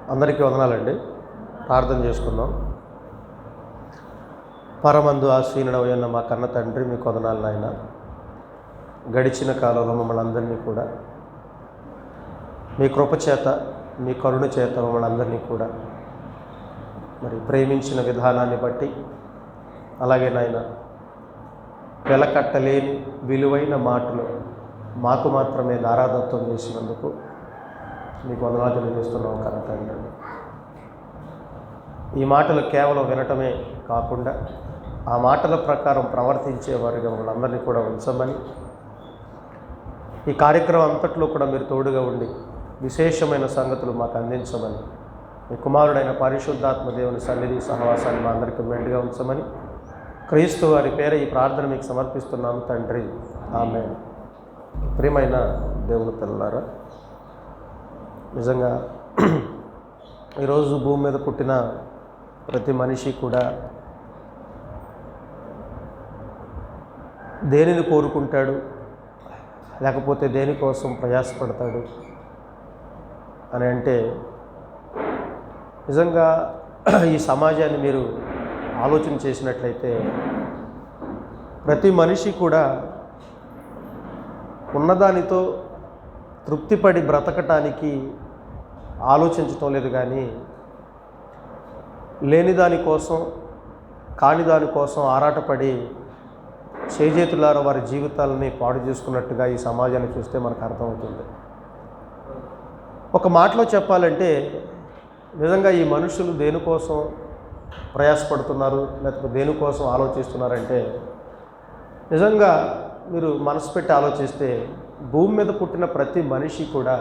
అందరికీ వందనాలండి. ప్రార్థన చేసుకుందాం. పరమందు ఆశీనుడవైన మా కన్న తండ్రి, మీకు వందనాలు నాయన. గడిచిన కాలంలో మమ్మల్ని అందరినీ కూడా మీ కృప చేత, మీ కరుణ చేత మమ్మల్ని అందరినీ కూడా మరి ప్రేమించిన విధానాన్ని బట్టి, అలాగే నాయన వెలకట్టలేని విలువైన మాటలు మాకు మాత్రమే దారాదత్వం చేసినందుకు మీకు వందనాలు తెలియజేస్తున్నాం కన్న తండ్రి. ఈ మాటలు కేవలం వినటమే కాకుండా ఆ మాటల ప్రకారం ప్రవర్తించే వారిగా మమ్మల్ని కూడా ఉంచమని, ఈ కార్యక్రమం అంతట్లో కూడా మీరు తోడుగా ఉండి విశేషమైన సంగతులు మాకు అందించమని, మీ కుమారుడైన పరిశుద్ధాత్మ దేవుని సన్నిధి సహవాసాన్ని మా అందరికీ మెండుగా ఉంచమని క్రీస్తు వారి పేర ఈ ప్రార్థన మీకు సమర్పిస్తున్నాము తండ్రి. ఆమేన్. ప్రియమైన దేవుని పిల్లలారా, నిజంగా ఈరోజు భూమి మీద పుట్టిన ప్రతి మనిషి కూడా దేనిని కోరుకుంటాడు, లేకపోతే దేనికోసం ప్రయాసపడతాడు అని అంటే, నిజంగా ఈ సమాజాన్ని మీరు ఆలోచన చేసినట్లయితే ప్రతి మనిషి కూడా ఉన్నదానితో తృప్తిపడి బ్రతకటానికి ఆలోచించటం లేదు, కానీ లేని దానికోసం, కాని దానికోసం ఆరాటపడి చేజేతులారా వారి జీవితాలని పాడు చేసుకున్నట్టుగా ఈ సమాజాన్ని చూస్తే మనకు అర్థమవుతుంది. ఒక మాటలో చెప్పాలంటే, నిజంగా ఈ మనుషులు దేనికోసం ప్రయాసపడుతున్నారు, లేకపోతే దేనికోసం ఆలోచిస్తున్నారంటే, నిజంగా మీరు మనసు పెట్టి ఆలోచిస్తే భూమి మీద పుట్టిన ప్రతి మనిషి కూడా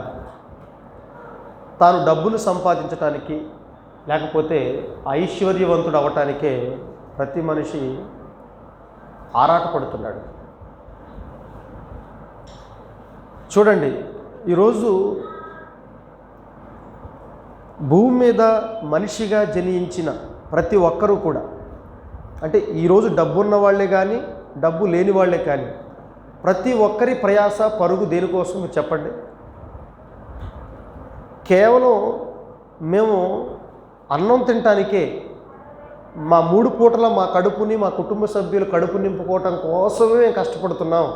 తాను డబ్బును సంపాదించటానికి, లేకపోతే ఐశ్వర్యవంతుడు అవ్వటానికే ప్రతి మనిషి ఆరాటపడుతున్నాడు. చూడండి, ఈరోజు భూమి మీద మనిషిగా జనించిన ప్రతి ఒక్కరూ కూడా, అంటే ఈరోజు డబ్బు ఉన్న వాళ్ళే కానీ డబ్బు లేని వాళ్ళే కానీ, ప్రతి ఒక్కరి ప్రయాస పరుగు దేనికోసం మీరు చెప్పండి. కేవలం మేము అన్నం తినటానికే, మా 3 పూటల మా కడుపుని, మా కుటుంబ సభ్యులు కడుపు నింపుకోవటం కోసమే కష్టపడుతున్నాం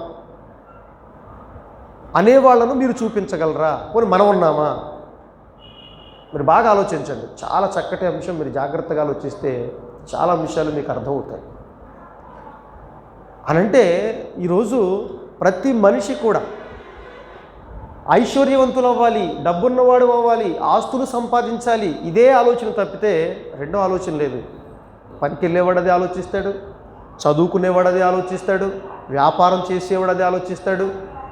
అనేవాళ్ళను మీరు చూపించగలరా? పోనీ మనం ఉన్నామా? మీరు బాగా ఆలోచించండి. చాలా చక్కటి అంశం. మీరు జాగ్రత్తగా ఆలోచిస్తే చాలా విషయాలు మీకు అర్థమవుతాయి. అనంటే ఈరోజు ప్రతి మనిషి కూడా ఐశ్వర్యవంతులు అవ్వాలి, డబ్బున్నవాడు అవ్వాలి, ఆస్తులు సంపాదించాలి, ఇదే ఆలోచన తప్పితే రెండో ఆలోచన లేదు. పనికి వెళ్ళేవాడు అది ఆలోచిస్తాడు, చదువుకునేవాడు అది ఆలోచిస్తాడు, వ్యాపారం చేసేవాడు అది ఆలోచిస్తాడు.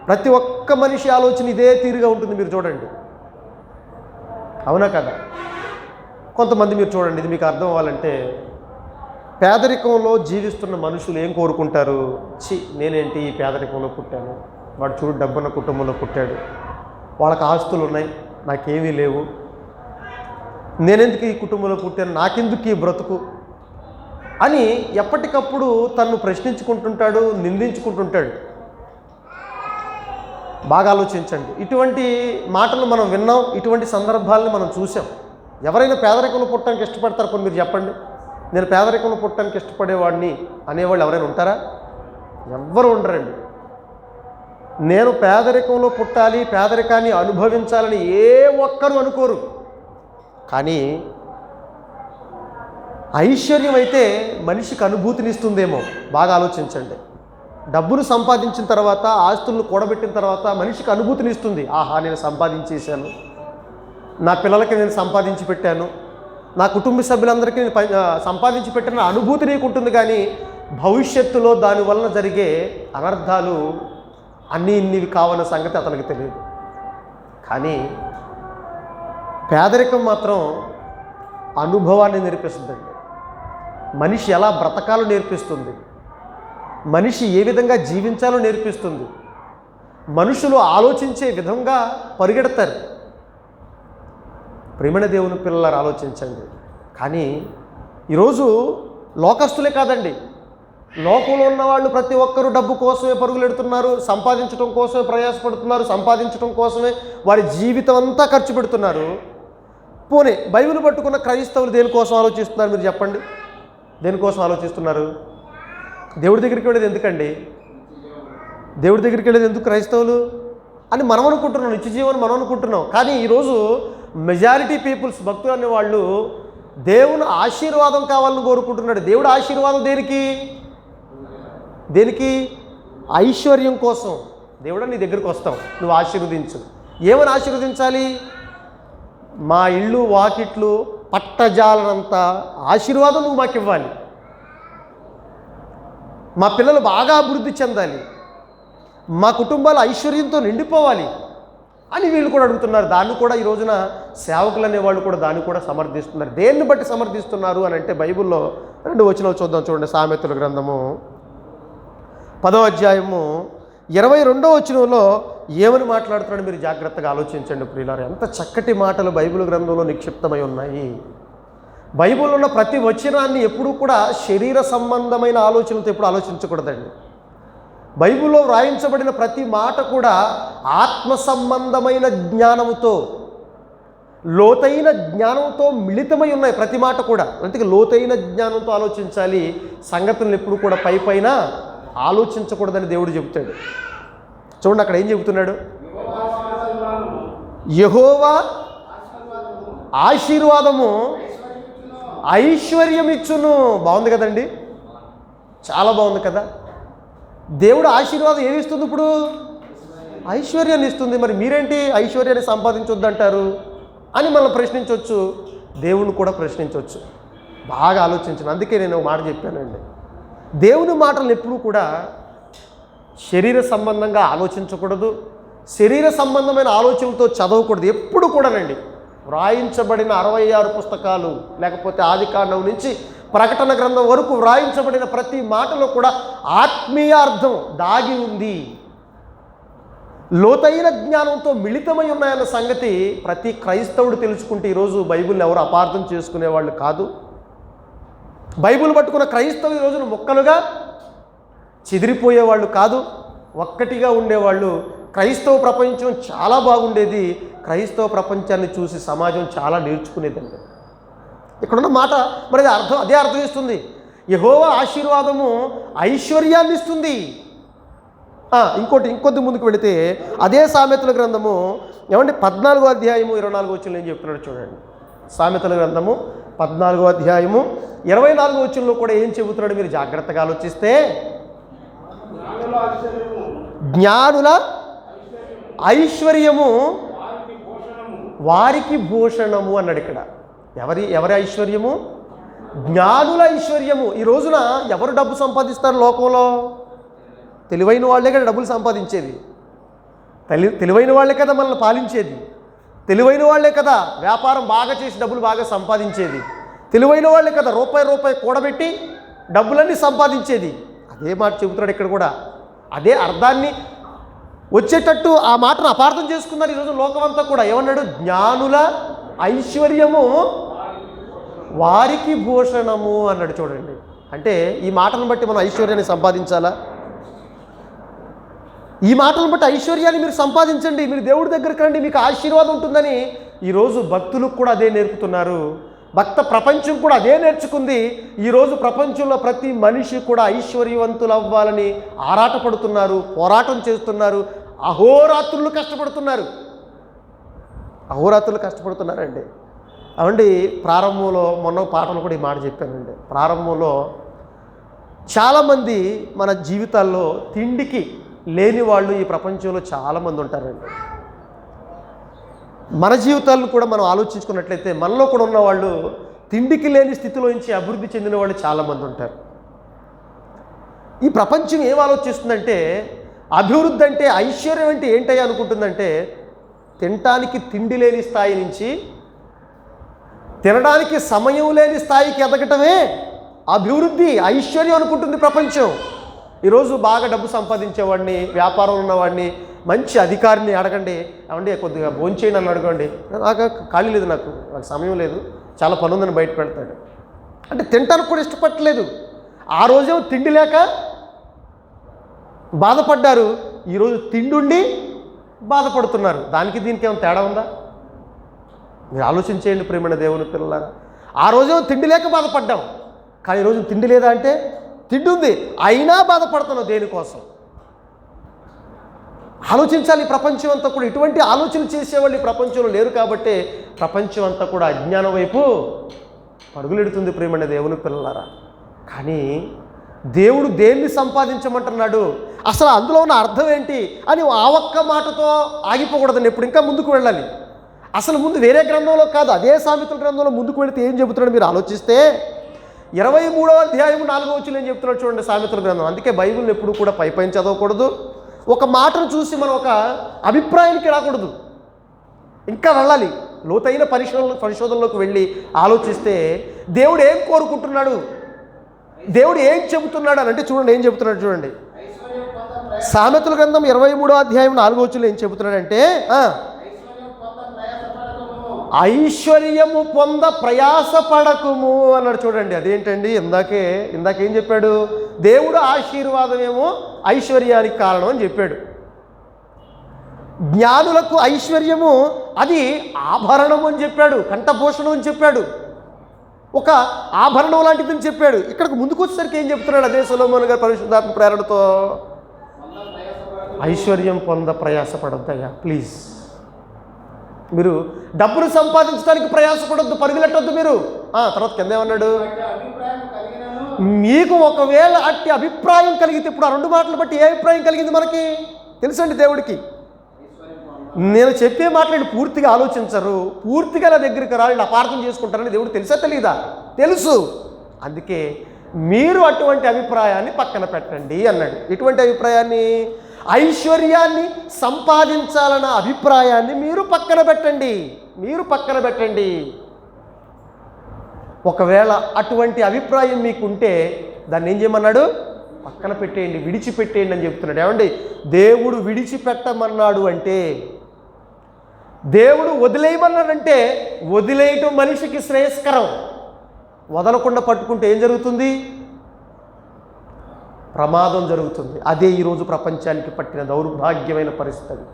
ప్రతి ఒక్క మనిషి ఆలోచన ఇదే తీరుగా ఉంటుంది. మీరు చూడండి, అవునా కదా? కొంతమంది మీరు చూడండి, ఇది మీకు అర్థం అవ్వాలంటే, పేదరికంలో జీవిస్తున్న మనుషులు ఏం కోరుకుంటారు? నేనేంటి ఈ పేదరికంలో పుట్టాను, వాడు చూడు డబ్బున్న కుటుంబంలో పుట్టాడు, వాళ్ళకి ఆస్తులు ఉన్నాయి, నాకేమీ లేవు, నేనెందుకు ఈ కుటుంబంలో పుట్టాను, నాకెందుకు ఈ బ్రతుకు అని ఎప్పటికప్పుడు తన్ను ప్రశ్నించుకుంటుంటాడు, నిందించుకుంటుంటాడు. బాగా ఆలోచించండి. ఇటువంటి మాటలు మనం విన్నాం, ఇటువంటి సందర్భాలను మనం చూసాం. ఎవరైనా పేదరికంలో పుట్టడానికి ఇష్టపడతారు? కొన్ని మీరు చెప్పండి. నేను పేదరికంలో పుట్టడానికి ఇష్టపడేవాడిని అనేవాళ్ళు ఎవరైనా ఉంటారా? ఎవ్వరు ఉండరండి. నేను పేదరికంలో పుట్టాలి, పేదరికాన్ని అనుభవించాలని ఏ ఒక్కరు అనుకోరు. కానీ ఐశ్వర్యం అయితే మనిషికి అనుభూతినిస్తుందేమో. బాగా ఆలోచించండి. డబ్బును సంపాదించిన తర్వాత, ఆస్తులను కూడబెట్టిన తర్వాత మనిషికి అనుభూతినిస్తుంది. ఆహా, నేను సంపాదించేశాను, నా పిల్లలకి నేను సంపాదించి పెట్టాను, నా కుటుంబ సభ్యులందరికీ నేను సంపాదించి పెట్టిన అనుభూతి నీకు ఉంటుంది. కానీ భవిష్యత్తులో దానివలన జరిగే అనర్థాలు అన్నీ ఇన్నివి కావన్న సంగతి అతనికి తెలియదు. కానీ పేదరికం మాత్రం అనుభవాన్ని నేర్పిస్తుందండి. మనిషి ఎలా బ్రతకాలో నేర్పిస్తుంది, మనిషి ఏ విధంగా జీవించాలో నేర్పిస్తుంది, మనుషులు ఆలోచించే విధంగా పరిగెడతారు. ప్రేమణ దేవుని పిల్లలు ఆలోచించండి. కానీ ఈరోజు లోకస్తులే కాదండి, లోకంలో ఉన్నవాళ్ళు ప్రతి ఒక్కరూ డబ్బు కోసమే పరుగులెడుతున్నారు, సంపాదించడం కోసమే ప్రయాసపడుతున్నారు, సంపాదించడం కోసమే వారి జీవితం అంతా ఖర్చు పెడుతున్నారు. పోనీ బైబిల్ పట్టుకున్న క్రైస్తవులు దేనికోసం ఆలోచిస్తున్నారు మీరు చెప్పండి? దేనికోసం ఆలోచిస్తున్నారు? దేవుడి దగ్గరికి వెళ్ళేది ఎందుకండి? దేవుడి దగ్గరికి వెళ్ళేది ఎందుకు క్రైస్తవులు అని మనం అనుకుంటున్నాం, నిత్య జీవనం మనం అనుకుంటున్నాం. కానీ ఈరోజు మెజారిటీ పీపుల్స్, భక్తులు అనేవాళ్ళు దేవుని ఆశీర్వాదం కావాలని కోరుకుంటున్నాడు. దేవుడు ఆశీర్వాదం దేనికి? ఐశ్వర్యం కోసం. దేవుడు నీ దగ్గరికి వస్తాం, నువ్వు ఆశీర్వదించు. ఏమని ఆశీర్వదించాలి? మా ఇళ్ళు వాకిట్లు పట్టజాలనంత ఆశీర్వాదం నువ్వు మాకు ఇవ్వాలి. మా పిల్లలు బాగా అభివృద్ధి చెందాలి, మా కుటుంబాలు ఐశ్వర్యంతో నిండిపోవాలి అని వీళ్ళు కూడా అడుగుతున్నారు. దాన్ని కూడా ఈ రోజున సేవకులు అనేవాళ్ళు కూడా దాన్ని కూడా సమర్థిస్తున్నారు. దేన్ని బట్టి సమర్థిస్తున్నారు అని అంటే బైబిల్లో 2 వచనాలు చూద్దాం. చూడండి, సామెతల గ్రంథము 10వ అధ్యాయము 22వ వచనంలో ఏమని మాట్లాడుతున్నాడు మీరు జాగ్రత్తగా ఆలోచించండి ప్రియులారా. ఎంత చక్కటి మాటలు బైబిల్ గ్రంథంలో నిక్షిప్తమై ఉన్నాయి. బైబిల్లో ఉన్న ప్రతి వచనాన్ని ఎప్పుడూ కూడా శరీర సంబంధమైన ఆలోచనలతో ఎప్పుడు ఆలోచించకూడదండి. బైబిల్లో వ్రాయించబడిన ప్రతి మాట కూడా ఆత్మ సంబంధమైన జ్ఞానముతో, లోతైన జ్ఞానంతో మిళితమై ఉన్నాయి ప్రతి మాట కూడా. అందుకే లోతైన జ్ఞానంతో ఆలోచించాలి, సంగతులను ఎప్పుడు కూడా పైన ఆలోచించకూడదని దేవుడు చెబుతాడు. చూడండి అక్కడ ఏం చెబుతున్నాడు? యెహోవా ఆశీర్వాదము ఐశ్వర్యం ఇచ్చును. బాగుంది కదండి, చాలా బాగుంది కదా. దేవుడు ఆశీర్వాదం ఏమి ఇస్తుంది? ఇప్పుడు ఐశ్వర్యాన్ని ఇస్తుంది. మరి మీరేంటి ఐశ్వర్యాన్ని సంపాదించొద్దంటారు అని మనం ప్రశ్నించవచ్చు, దేవుని కూడా ప్రశ్నించవచ్చు. బాగా ఆలోచించండి. అందుకే నేను ఒక మాట చెప్పానండి, దేవుని మాటలను ఎప్పుడూ కూడా శరీర సంబంధంగా ఆలోచించకూడదు, శరీర సంబంధమైన ఆలోచనలతో చదవకూడదు. ఎప్పుడు కూడానండి వ్రాయించబడిన 66 పుస్తకాలు లేకపోతే ఆదికాండం నుంచి ప్రకటన గ్రంథం వరకు వ్రాయించబడిన ప్రతి మాటలో కూడా ఆత్మీయ అర్థం దాగి ఉంది, లోతైన జ్ఞానంతో మిళితమై ఉన్నాయన్న సంగతి ప్రతి క్రైస్తవుడు తెలుసుకుంటే ఈరోజు బైబిల్ని ఎవరు అపార్థం చేసుకునేవాళ్ళు కాదు. బైబిల్ పట్టుకున్న క్రైస్తవులు ఈ రోజున ముక్కలుగా చెదిరిపోయేవాళ్ళు కాదు, ఒక్కటిగా ఉండేవాళ్ళు. క్రైస్తవ ప్రపంచం చాలా బాగుండేది. క్రైస్తవ ప్రపంచాన్ని చూసి సమాజం చాలా నేర్చుకునేదండి. ఇక్కడున్న మాట మరి అదే అర్థం ఇస్తుంది. యెహోవా ఆశీర్వాదము ఐశ్వర్యాన్ని ఇస్తుంది. ఇంకొద్ది ముందుకు వెళితే అదే సామెతల గ్రంథము 14వ అధ్యాయము 24వ వచనంలో ఏం చెప్తున్నాడు చూడండి. సామెతల గ్రంథము 14వ అధ్యాయము 24వ వచనంలో కూడా ఏం చెబుతున్నాడు మీరు జాగ్రత్తగా ఆలోచిస్తే, జ్ఞానుల ఐశ్వర్యము వారికి భూషణము అన్నాడు. ఇక్కడ ఎవరి ఐశ్వర్యము? జ్ఞానుల ఐశ్వర్యము. ఈ రోజున ఎవరు డబ్బు సంపాదిస్తారు లోకంలో? తెలివైన వాళ్ళే కదా డబ్బులు సంపాదించేది, తెలివైన వాళ్ళే కదా మనల్ని పాలించేది, తెలివైన వాళ్ళే కదా వ్యాపారం బాగా చేసి డబ్బులు బాగా సంపాదించేది, తెలివైన వాళ్ళే కదా రూపాయి కూడబెట్టి డబ్బులన్నీ సంపాదించేది. అదే మాట చెబుతున్నాడు ఇక్కడ కూడా. అదే అర్థాన్ని వచ్చేటట్టు ఆ మాటను అపార్థం చేసుకున్నారు ఈరోజు లోకమంతా కూడా. ఏమన్నాడు? జ్ఞానుల ఐశ్వర్యము వారికి భూషణము అన్నాడు. చూడండి, అంటే ఈ మాటను బట్టి మనం ఐశ్వర్యాన్ని సంపాదించాలా? ఈ మాటలను బట్టి ఐశ్వర్యాన్ని మీరు సంపాదించండి, మీరు దేవుడి దగ్గరికి రండి, మీకు ఆశీర్వాదం ఉంటుందని ఈరోజు భక్తులకు కూడా అదే నేర్పుతున్నారు. భక్త ప్రపంచం కూడా అదే నేర్చుకుంది. ఈరోజు ప్రపంచంలో ప్రతి మనిషి కూడా ఐశ్వర్యవంతులు అవ్వాలని ఆరాటపడుతున్నారు, పోరాటం చేస్తున్నారు, అహోరాత్రులు కష్టపడుతున్నారండి. అవండి ప్రారంభంలో మొన్న పాటలు కూడా ఈ మాట చెప్పానండి. ప్రారంభంలో చాలామంది మన జీవితాల్లో తిండికి లేని వాళ్ళు ఈ ప్రపంచంలో చాలామంది ఉంటారండి. మన జీవితాలను కూడా మనం ఆలోచించుకున్నట్లయితే మనలో కూడా ఉన్నవాళ్ళు తిండికి లేని స్థితిలో నుంచి అభివృద్ధి చెందిన వాళ్ళు చాలామంది ఉంటారు. ఈ ప్రపంచం ఏం ఆలోచిస్తుందంటే అభివృద్ధి అంటే ఐశ్వర్యం అంటే ఏంటయ్యా అనుకుంటుందంటే తినటానికి తిండి లేని స్థాయి నుంచి తినడానికి సమయం లేని స్థాయికి ఎదగటమే అభివృద్ధి, ఐశ్వర్యం అనుకుంటుంది ప్రపంచం. ఈరోజు బాగా డబ్బు సంపాదించేవాడిని, వ్యాపారం ఉన్నవాడిని, మంచి అధికారిని అడగండి, ఏమండి కొద్దిగా భోంచేయండి అని అడగండి, నాకు ఖాళీ లేదు, నాకు సమయం లేదు, చాలా పని ఉందని బయట పెడతాడు. అంటే తినటానికి కూడా ఇష్టపడలేదు. ఆ రోజేమో తిండి లేక బాధపడ్డారు, ఈరోజు తిండుండి బాధపడుతున్నారు. దానికి దీనికి ఏమైనా తేడా ఉందా? మీరు ఆలోచించేయండి ప్రియమైన దేవుని పిల్లలారా. ఆ రోజు తిండి లేక బాధపడ్డాం, కానీ ఈరోజు తిండి లేదా అంటే తిండి ఉంది, అయినా బాధపడుతున్నాం దేనికోసం? ఆలోచించాలి. ప్రపంచం అంతా కూడా ఇటువంటి ఆలోచన చేసేవాళ్ళు ఈ ప్రపంచంలో లేరు కాబట్టి ప్రపంచం అంతా కూడా అజ్ఞానం వైపు పరుగులెడుతుంది ప్రియమైన దేవుని పిల్లలారా. కానీ దేవుడు దేన్ని సంపాదించమంటున్నాడు, అసలు అందులో ఉన్న అర్థం ఏంటి అని ఆ ఒక్క మాటతో ఆగిపోకూడదండి. ఎప్పుడు ఇంకా ముందుకు వెళ్ళాలి. అసలు ముందు వేరే గ్రంథంలో కాదు, అదే సామెతల గ్రంథంలో ముందుకు వెళితే ఏం చెబుతున్నాడు మీరు ఆలోచిస్తే 23వ అధ్యాయం 4వ వచనం ఏం చెప్తున్నాడు చూడండి సామెతల గ్రంథం. అందుకే బైబిల్ని ఎప్పుడు కూడా పైపైన చదవకూడదు, ఒక మాటను చూసి మనం ఒక అభిప్రాయానికి రాకూడదు, ఇంకా వెళ్ళాలి. లోతైన పరిశోధనలోకి వెళ్ళి ఆలోచిస్తే దేవుడు ఏం కోరుకుంటున్నాడు, దేవుడు ఏం చెబుతున్నాడు అని అంటే చూడండి, ఏం చెబుతున్నాడు చూడండి. సామెతల గ్రంథం 23వ అధ్యాయం 4వ వచనంలో ఏం చెబుతున్నాడంటే, ఐశ్వర్యము పొంద ప్రయాసపడకుము అన్నాడు. చూడండి అదేంటండి, ఇందాకేం చెప్పాడు, దేవుడు ఆశీర్వాదమేమో ఐశ్వర్యానికి కారణం అని చెప్పాడు. జ్ఞానులకు ఐశ్వర్యము అది ఆభరణం అని చెప్పాడు, కంఠభూషణం అని చెప్పాడు, ఒక ఆభరణం లాంటిదని చెప్పాడు. ఇక్కడికి ముందుకు వచ్చేసరికి ఏం చెప్తున్నాడు అదే సొలొమోను గారు పరిశుద్ధాత్మ ప్రేరణతో, ఐశ్వర్యం పొంద ప్రయాసపడొద్దయ్యా ప్లీజ్. మీరు డబ్బును సంపాదించడానికి ప్రయాసపడొద్దు, పరుగులెట్టొద్దు మీరు. తర్వాత కింద ఏమన్నాడు, మీకు ఒకవేళ అట్టి అభిప్రాయం కలిగితే, ఇప్పుడు ఆ రెండు మాటలు బట్టి ఏ అభిప్రాయం కలిగింది మనకి తెలుసండి దేవుడికి. నేను చెప్పే మాటలు పూర్తిగా ఆలోచించరు, పూర్తిగా నా దగ్గరికి రాళ్ళు అపార్థం చేసుకుంటారని దేవుడు తెలుసా తెలీదా? తెలుసు. అందుకే మీరు అటువంటి అభిప్రాయాన్ని పక్కన పెట్టండి అన్నాడు. ఎటువంటి అభిప్రాయాన్ని? ఐశ్వర్యాన్ని సంపాదించాలన్న అభిప్రాయాన్ని మీరు పక్కన పెట్టండి, మీరు పక్కన పెట్టండి. ఒకవేళ అటువంటి అభిప్రాయం మీకుంటే దాన్ని ఏం చేయమన్నాడు, పక్కన పెట్టేయండి, విడిచిపెట్టేయండి అని చెప్తున్నాడు. ఏమండి, దేవుడు విడిచిపెట్టమన్నాడు అంటే, దేవుడు వదిలేయమన్నాడంటే వదిలేయటం మనిషికి శ్రేయస్కరం. వదలకుండా పట్టుకుంటే ఏం జరుగుతుంది? ప్రమాదం జరుగుతుంది. అదే ఈరోజు ప్రపంచానికి పట్టిన దౌర్భాగ్యమైన పరిస్థితి.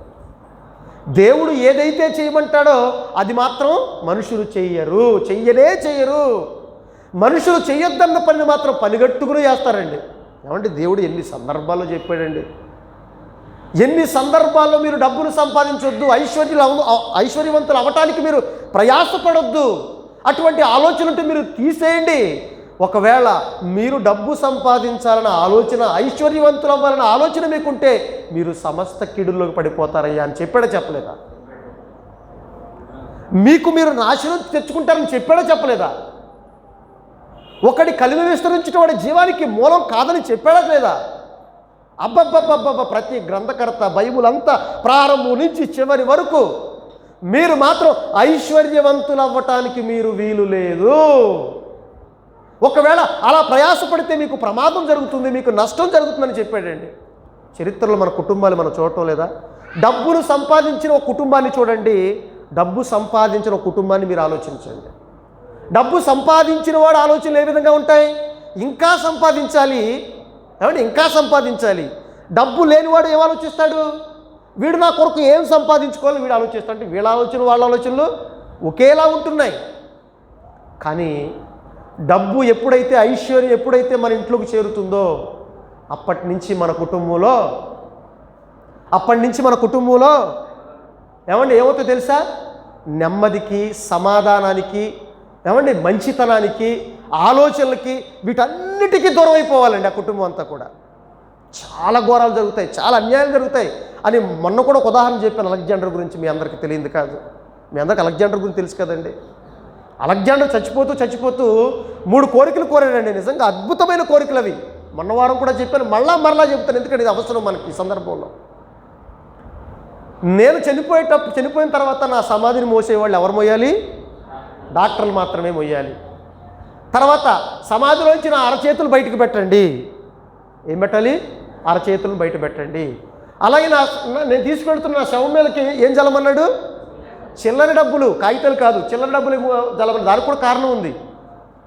దేవుడు ఏదైతే చేయమంటాడో అది మాత్రం మనుషులు చెయ్యరు. మనుషులు చెయ్యొద్దన్న పని మాత్రం పనిగట్టుకుని చేస్తారండి. ఏమంటే దేవుడు ఎన్ని సందర్భాల్లో చెప్పాడండి, ఎన్ని సందర్భాల్లో మీరు డబ్బును సంపాదించొద్దు, ఐశ్వర్యవంతులు అవ్వటానికి మీరు ప్రయాసపడొద్దు, అటువంటి ఆలోచన ఉంటే మీరు తీసేయండి. ఒకవేళ మీరు డబ్బు సంపాదించాలన్న ఆలోచన, ఐశ్వర్యవంతులు అవ్వాలన్న ఆలోచన మీకుంటే మీరు సమస్త కిడుల్లోకి పడిపోతారయ్యా అని చెప్పాడా చెప్పలేదా? మీకు మీరు నాశనం తెచ్చుకుంటారని చెప్పాడా చెప్పలేదా? ఒకటి కలిమి విస్తరించడం వాడి జీవానికి మూలం కాదని చెప్పాడా లేదా? అబ్బబ్బబ్బబ్బ, ప్రతి గ్రంథకర్త బైబుల్ అంతా ప్రారంభం నుంచి చివరి వరకు మీరు మాత్రం ఐశ్వర్యవంతులు అవ్వటానికి మీరు వీలు లేదు. ఒకవేళ అలా ప్రయాసపడితే మీకు ప్రమాదం జరుగుతుంది, మీకు నష్టం జరుగుతుందని చెప్పాడండి. చరిత్రలో మన కుటుంబాలు మనం చూడటం లేదా? డబ్బును సంపాదించిన ఒక కుటుంబాన్ని చూడండి, డబ్బు సంపాదించిన ఒక కుటుంబాన్ని మీరు ఆలోచించండి. డబ్బు సంపాదించిన వాడు ఆలోచనలు ఏ విధంగా ఉంటాయి? ఇంకా సంపాదించాలి, ఏమంటే ఇంకా సంపాదించాలి. డబ్బు లేనివాడు ఏం ఆలోచిస్తాడు? వీడు నా కొరకు ఏం సంపాదించుకోవాలి వీడు ఆలోచిస్తాడు. అంటే వీళ్ళ ఆలోచన వాళ్ళ ఆలోచనలు ఒకేలా ఉంటున్నాయి. కానీ డబ్బు ఎప్పుడైతే, ఐశ్వర్యం ఎప్పుడైతే మన ఇంట్లోకి చేరుతుందో అప్పటి నుంచి మన కుటుంబంలో ఏమండి ఏమవుతుందో తెలుసా? నెమ్మదికి, సమాధానానికి, ఏమండి మంచితనానికి, ఆలోచనలకి, వీటన్నిటికీ దూరం అయిపోవాలండి ఆ కుటుంబం అంతా కూడా. చాలా ఘోరాలు జరుగుతాయి, చాలా అన్యాయాలు జరుగుతాయి అని మొన్న కూడా ఒక ఉదాహరణ చెప్పాను అలెగ్జాండర్ గురించి. మీ అందరికీ తెలియదు కాదు, మీ అందరికి అలెగ్జాండర్ గురించి తెలుసు కదండి. అలెగ్జాండర్ చచ్చిపోతూ 3 కోరికలు కోరాడండి. నిజంగా అద్భుతమైన కోరికలు అవి. మొన్న వారం కూడా చెప్పాను, మరలా చెప్తాను, ఎందుకంటే ఇది అవసరం మనకి ఈ సందర్భంలో. నేను చనిపోయిన తర్వాత నా సమాధిని మోసేవాళ్ళు ఎవరు మోయాలి? డాక్టర్లు మాత్రమే మోయాలి. తర్వాత సమాధిలోంచి నా అరచేతులు బయటకు పెట్టండి. ఏం పెట్టాలి? అరచేతులను బయట పెట్టండి. అలాగే నేను తీసుకెళ్తున్న నా శవం మీదకి ఏం జలమన్నాడు? చిల్లర డబ్బులు, కాగితాలు కాదు, చిల్లర డబ్బులు జలమని. దానికి కూడా కారణం ఉంది.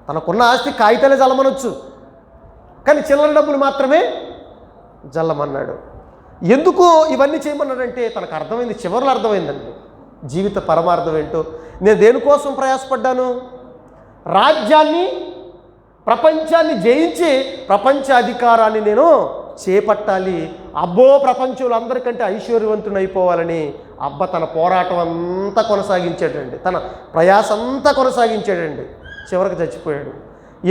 తనకున్న ఆస్తి కాగితాలే జలమనొచ్చు, కానీ చిల్లర డబ్బులు మాత్రమే జల్లమన్నాడు. ఎందుకు ఇవన్నీ చేయమన్నాడంటే తనకు అర్థమైంది, చివరిలో అర్థమైందండి. జీవిత పరమార్థం ఏంటో. నేను దేనికోసం ప్రయాసపడ్డాను? రాజ్యాన్ని, ప్రపంచాన్ని జయించి ప్రపంచ అధికారాన్ని నేను చేపట్టాలి. అబ్బో, ప్రపంచంలో అందరికంటే ఐశ్వర్యవంతుని అయిపోవాలని అబ్బ తన పోరాటం అంతా కొనసాగించాడండి, తన ప్రయాస అంతా కొనసాగించాడండి. చివరికి చచ్చిపోయాడు.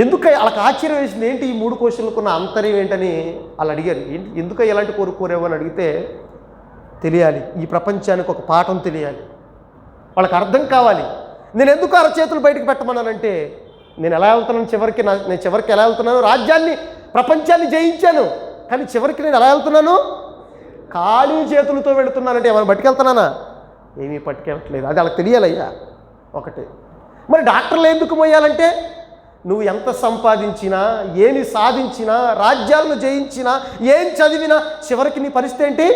ఎందుకు వాళ్ళకి ఆశ్చర్యం వేసింది, ఏంటి ఈ 3 క్వశ్చన్లకున్న అంతర్యం ఏంటని వాళ్ళు అడిగారు. ఏంటి ఎందుకు ఎలాంటి కోరుకోరేమో అని అడిగితే, తెలియాలి, ఈ ప్రపంచానికి ఒక పాఠం తెలియాలి, వాళ్ళకి అర్థం కావాలి. నేను ఎందుకు అరచేతులు బయటకు పెట్టమన్నానంటే, నేను ఎలా వెళ్తున్నాను చివరికి, నేను చివరికి ఎలా వెళ్తున్నాను? రాజ్యాన్ని, ప్రపంచాన్ని జయించాను, కానీ చివరికి నేను ఎలా వెళ్తున్నాను? ఖాళీ చేతులతో వెళుతున్నానంటే ఏమైనా పట్టుకెళ్తున్నానా? ఏమీ పట్టుకెళ్ళట్లేదు. అది వాళ్ళకి తెలియాలయ్యా ఒకటి. మరి డాక్టర్లు ఎందుకు మోయాలంటే, నువ్వు ఎంత సంపాదించినా, ఏమి సాధించినా, రాజ్యాలను జయించినా, ఏం చదివినా, చివరికి నీ పరిస్థితి ఏంటి?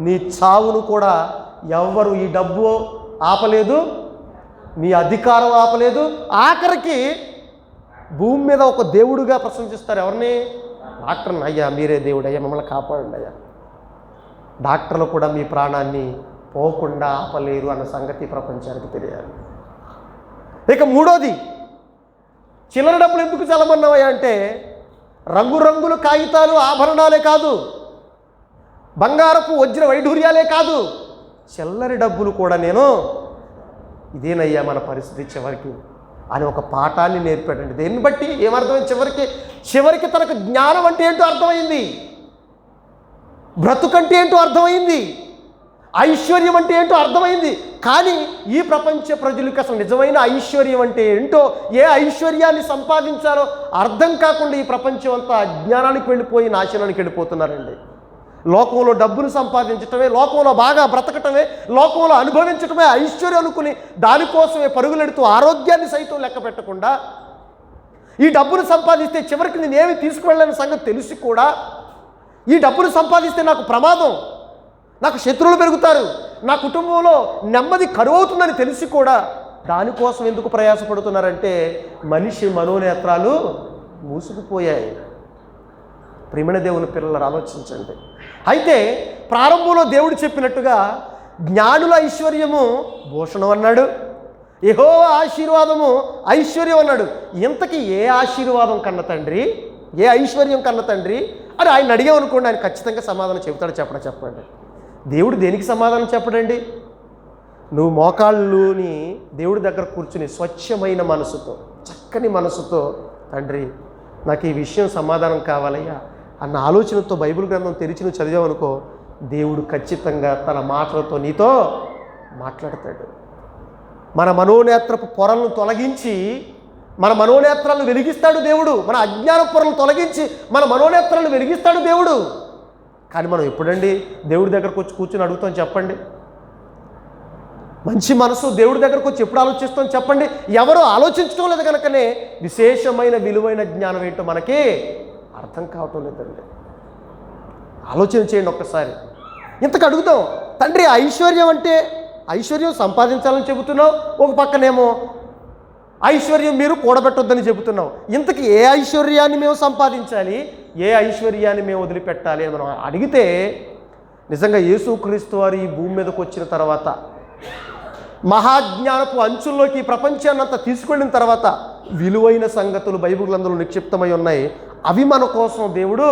నీ చావును కూడా ఎవ్వరు, ఈ డబ్బు ఆపలేదు, నీ అధికారం ఆపలేదు. ఆఖరికి భూమి మీద ఒక దేవుడుగా ప్రశంసిస్తారు. ఎవరిని? డాక్టర్ని. అయ్యా మీరే దేవుడు, అయ్యా మమ్మల్ని కాపాడండి అయ్యా. డాక్టర్లు కూడా మీ ప్రాణాన్ని పోకుండా ఆపలేరు అన్న సంగతి ప్రపంచానికి తెలియాలి. ఇక మూడోది, చిల్లర డబ్బులు ఎందుకు చల్లమన్నావయ్యా అంటే, రంగురంగుల కాగితాలు, ఆభరణాలే కాదు, బంగారపు వజ్ర వైఢూర్యాలే కాదు, చిల్లరి డబ్బులు కూడా నేను, ఇదేనయ్యా మన పరిస్థితి చివరికి అని ఒక పాఠాన్ని నేర్పాడండి. దేన్ని బట్టి ఏమర్థమైంది? చివరికి తనకు జ్ఞానం అంటే ఏంటో అర్థమైంది, బ్రతుకంటే ఏంటో అర్థమైంది, ఐశ్వర్యం అంటే ఏంటో అర్థమైంది. కానీ ఈ ప్రపంచ ప్రజలకు అసలు నిజమైన ఐశ్వర్యం అంటే ఏంటో, ఏ ఐశ్వర్యాన్ని సంపాదించాలో అర్థం కాకుండా ఈ ప్రపంచం అంతా అజ్ఞానానికి వెళ్ళిపోయి నాశనానికి వెళ్ళిపోతున్నారండి. లోకంలో డబ్బును సంపాదించటమే, లోకంలో బాగా బ్రతకటమే, లోకంలో అనుభవించటమే ఐశ్వర్యం అనుకుని దానికోసమే పరుగులెడుతూ ఆరోగ్యాన్ని సైతం లెక్క పెట్టకుండా, ఈ డబ్బును సంపాదిస్తే చివరికి నేనేమి తీసుకువెళ్ళని సంగతి తెలిసి కూడా, ఈ డబ్బును సంపాదిస్తే నాకు ప్రమాదం, నాకు శత్రువులు పెరుగుతారు, నా కుటుంబంలో నెమ్మది కరువవుతుందని తెలిసి కూడా దానికోసం ఎందుకు ప్రయాసపడుతున్నారంటే, మనిషి మనోనేత్రాలు మూసుకుపోయాయి. ప్రియమైన దేవుని పిల్లలు ఆలోచించండి. అయితే ప్రారంభంలో దేవుడు చెప్పినట్టుగా జ్ఞానుల ఐశ్వర్యము భూషణం అన్నాడు, యెహోవా ఆశీర్వాదము ఐశ్వర్యం అన్నాడు. ఇంతకీ ఏ ఆశీర్వాదం కన్న తండ్రి, ఏ ఐశ్వర్యం కన్న తండ్రి అని ఆయన అడిగామనుకోండి, ఆయన ఖచ్చితంగా సమాధానం చెబుతాడు. చెప్పండి, దేవుడు దేనికి సమాధానం చెప్పడండి? నువ్వు మోకాళ్ళుని దేవుడి దగ్గర కూర్చుని స్వచ్ఛమైన మనసుతో, చక్కని మనసుతో, తండ్రి నాకు ఈ విషయం సమాధానం కావాలయ్యా అన్న ఆలోచనతో బైబిల్ గ్రంథం తెరిచి నువ్వు చదివావనుకో, దేవుడు ఖచ్చితంగా తన మాటలతో నీతో మాట్లాడతాడు. మన మనోనేత్రపు పొరలను తొలగించి మన మనోనేత్రాలను వెలిగిస్తాడు దేవుడు. మన అజ్ఞాన పొరలను తొలగించి మన మనోనేత్రాలను వెలిగిస్తాడు దేవుడు. కానీ మనం ఎప్పుడండి దేవుడి దగ్గరకు వచ్చి కూర్చొని అడుగుతాం చెప్పండి? మంచి మనసు దేవుడి దగ్గరకు వచ్చి ఎప్పుడు ఆలోచిస్తాం చెప్పండి? ఎవరు ఆలోచించడం లేదు కనుకనే విశేషమైన విలువైన జ్ఞానం ఏంటో మనకి అర్థం కావటం లేదండి. ఆలోచన చేయండి ఒక్కసారి. ఇంతకు అడుగుతాం, తండ్రి ఐశ్వర్యం అంటే, ఐశ్వర్యం సంపాదించాలని చెబుతున్నావు, ఒక పక్కనేమో ఐశ్వర్యం మీరు కూడబెట్టొద్దని చెబుతున్నావు. ఇంతకీ ఏ ఐశ్వర్యాన్ని మేము సంపాదించాలి, ఏ ఐశ్వర్యాన్ని మేము వదిలిపెట్టాలి అని మనం అడిగితే, నిజంగా యేసుక్రీస్తు వారు ఈ భూమి మీదకి వచ్చిన తర్వాత, మహాజ్ఞానపు అంచుల్లోకి ఈ ప్రపంచాన్నంతా తీసుకెళ్ళిన తర్వాత విలువైన సంగతులు బైబిల్ గ్రంథంలో నిక్షిప్తమై ఉన్నాయి. అవి మన కోసం దేవుడు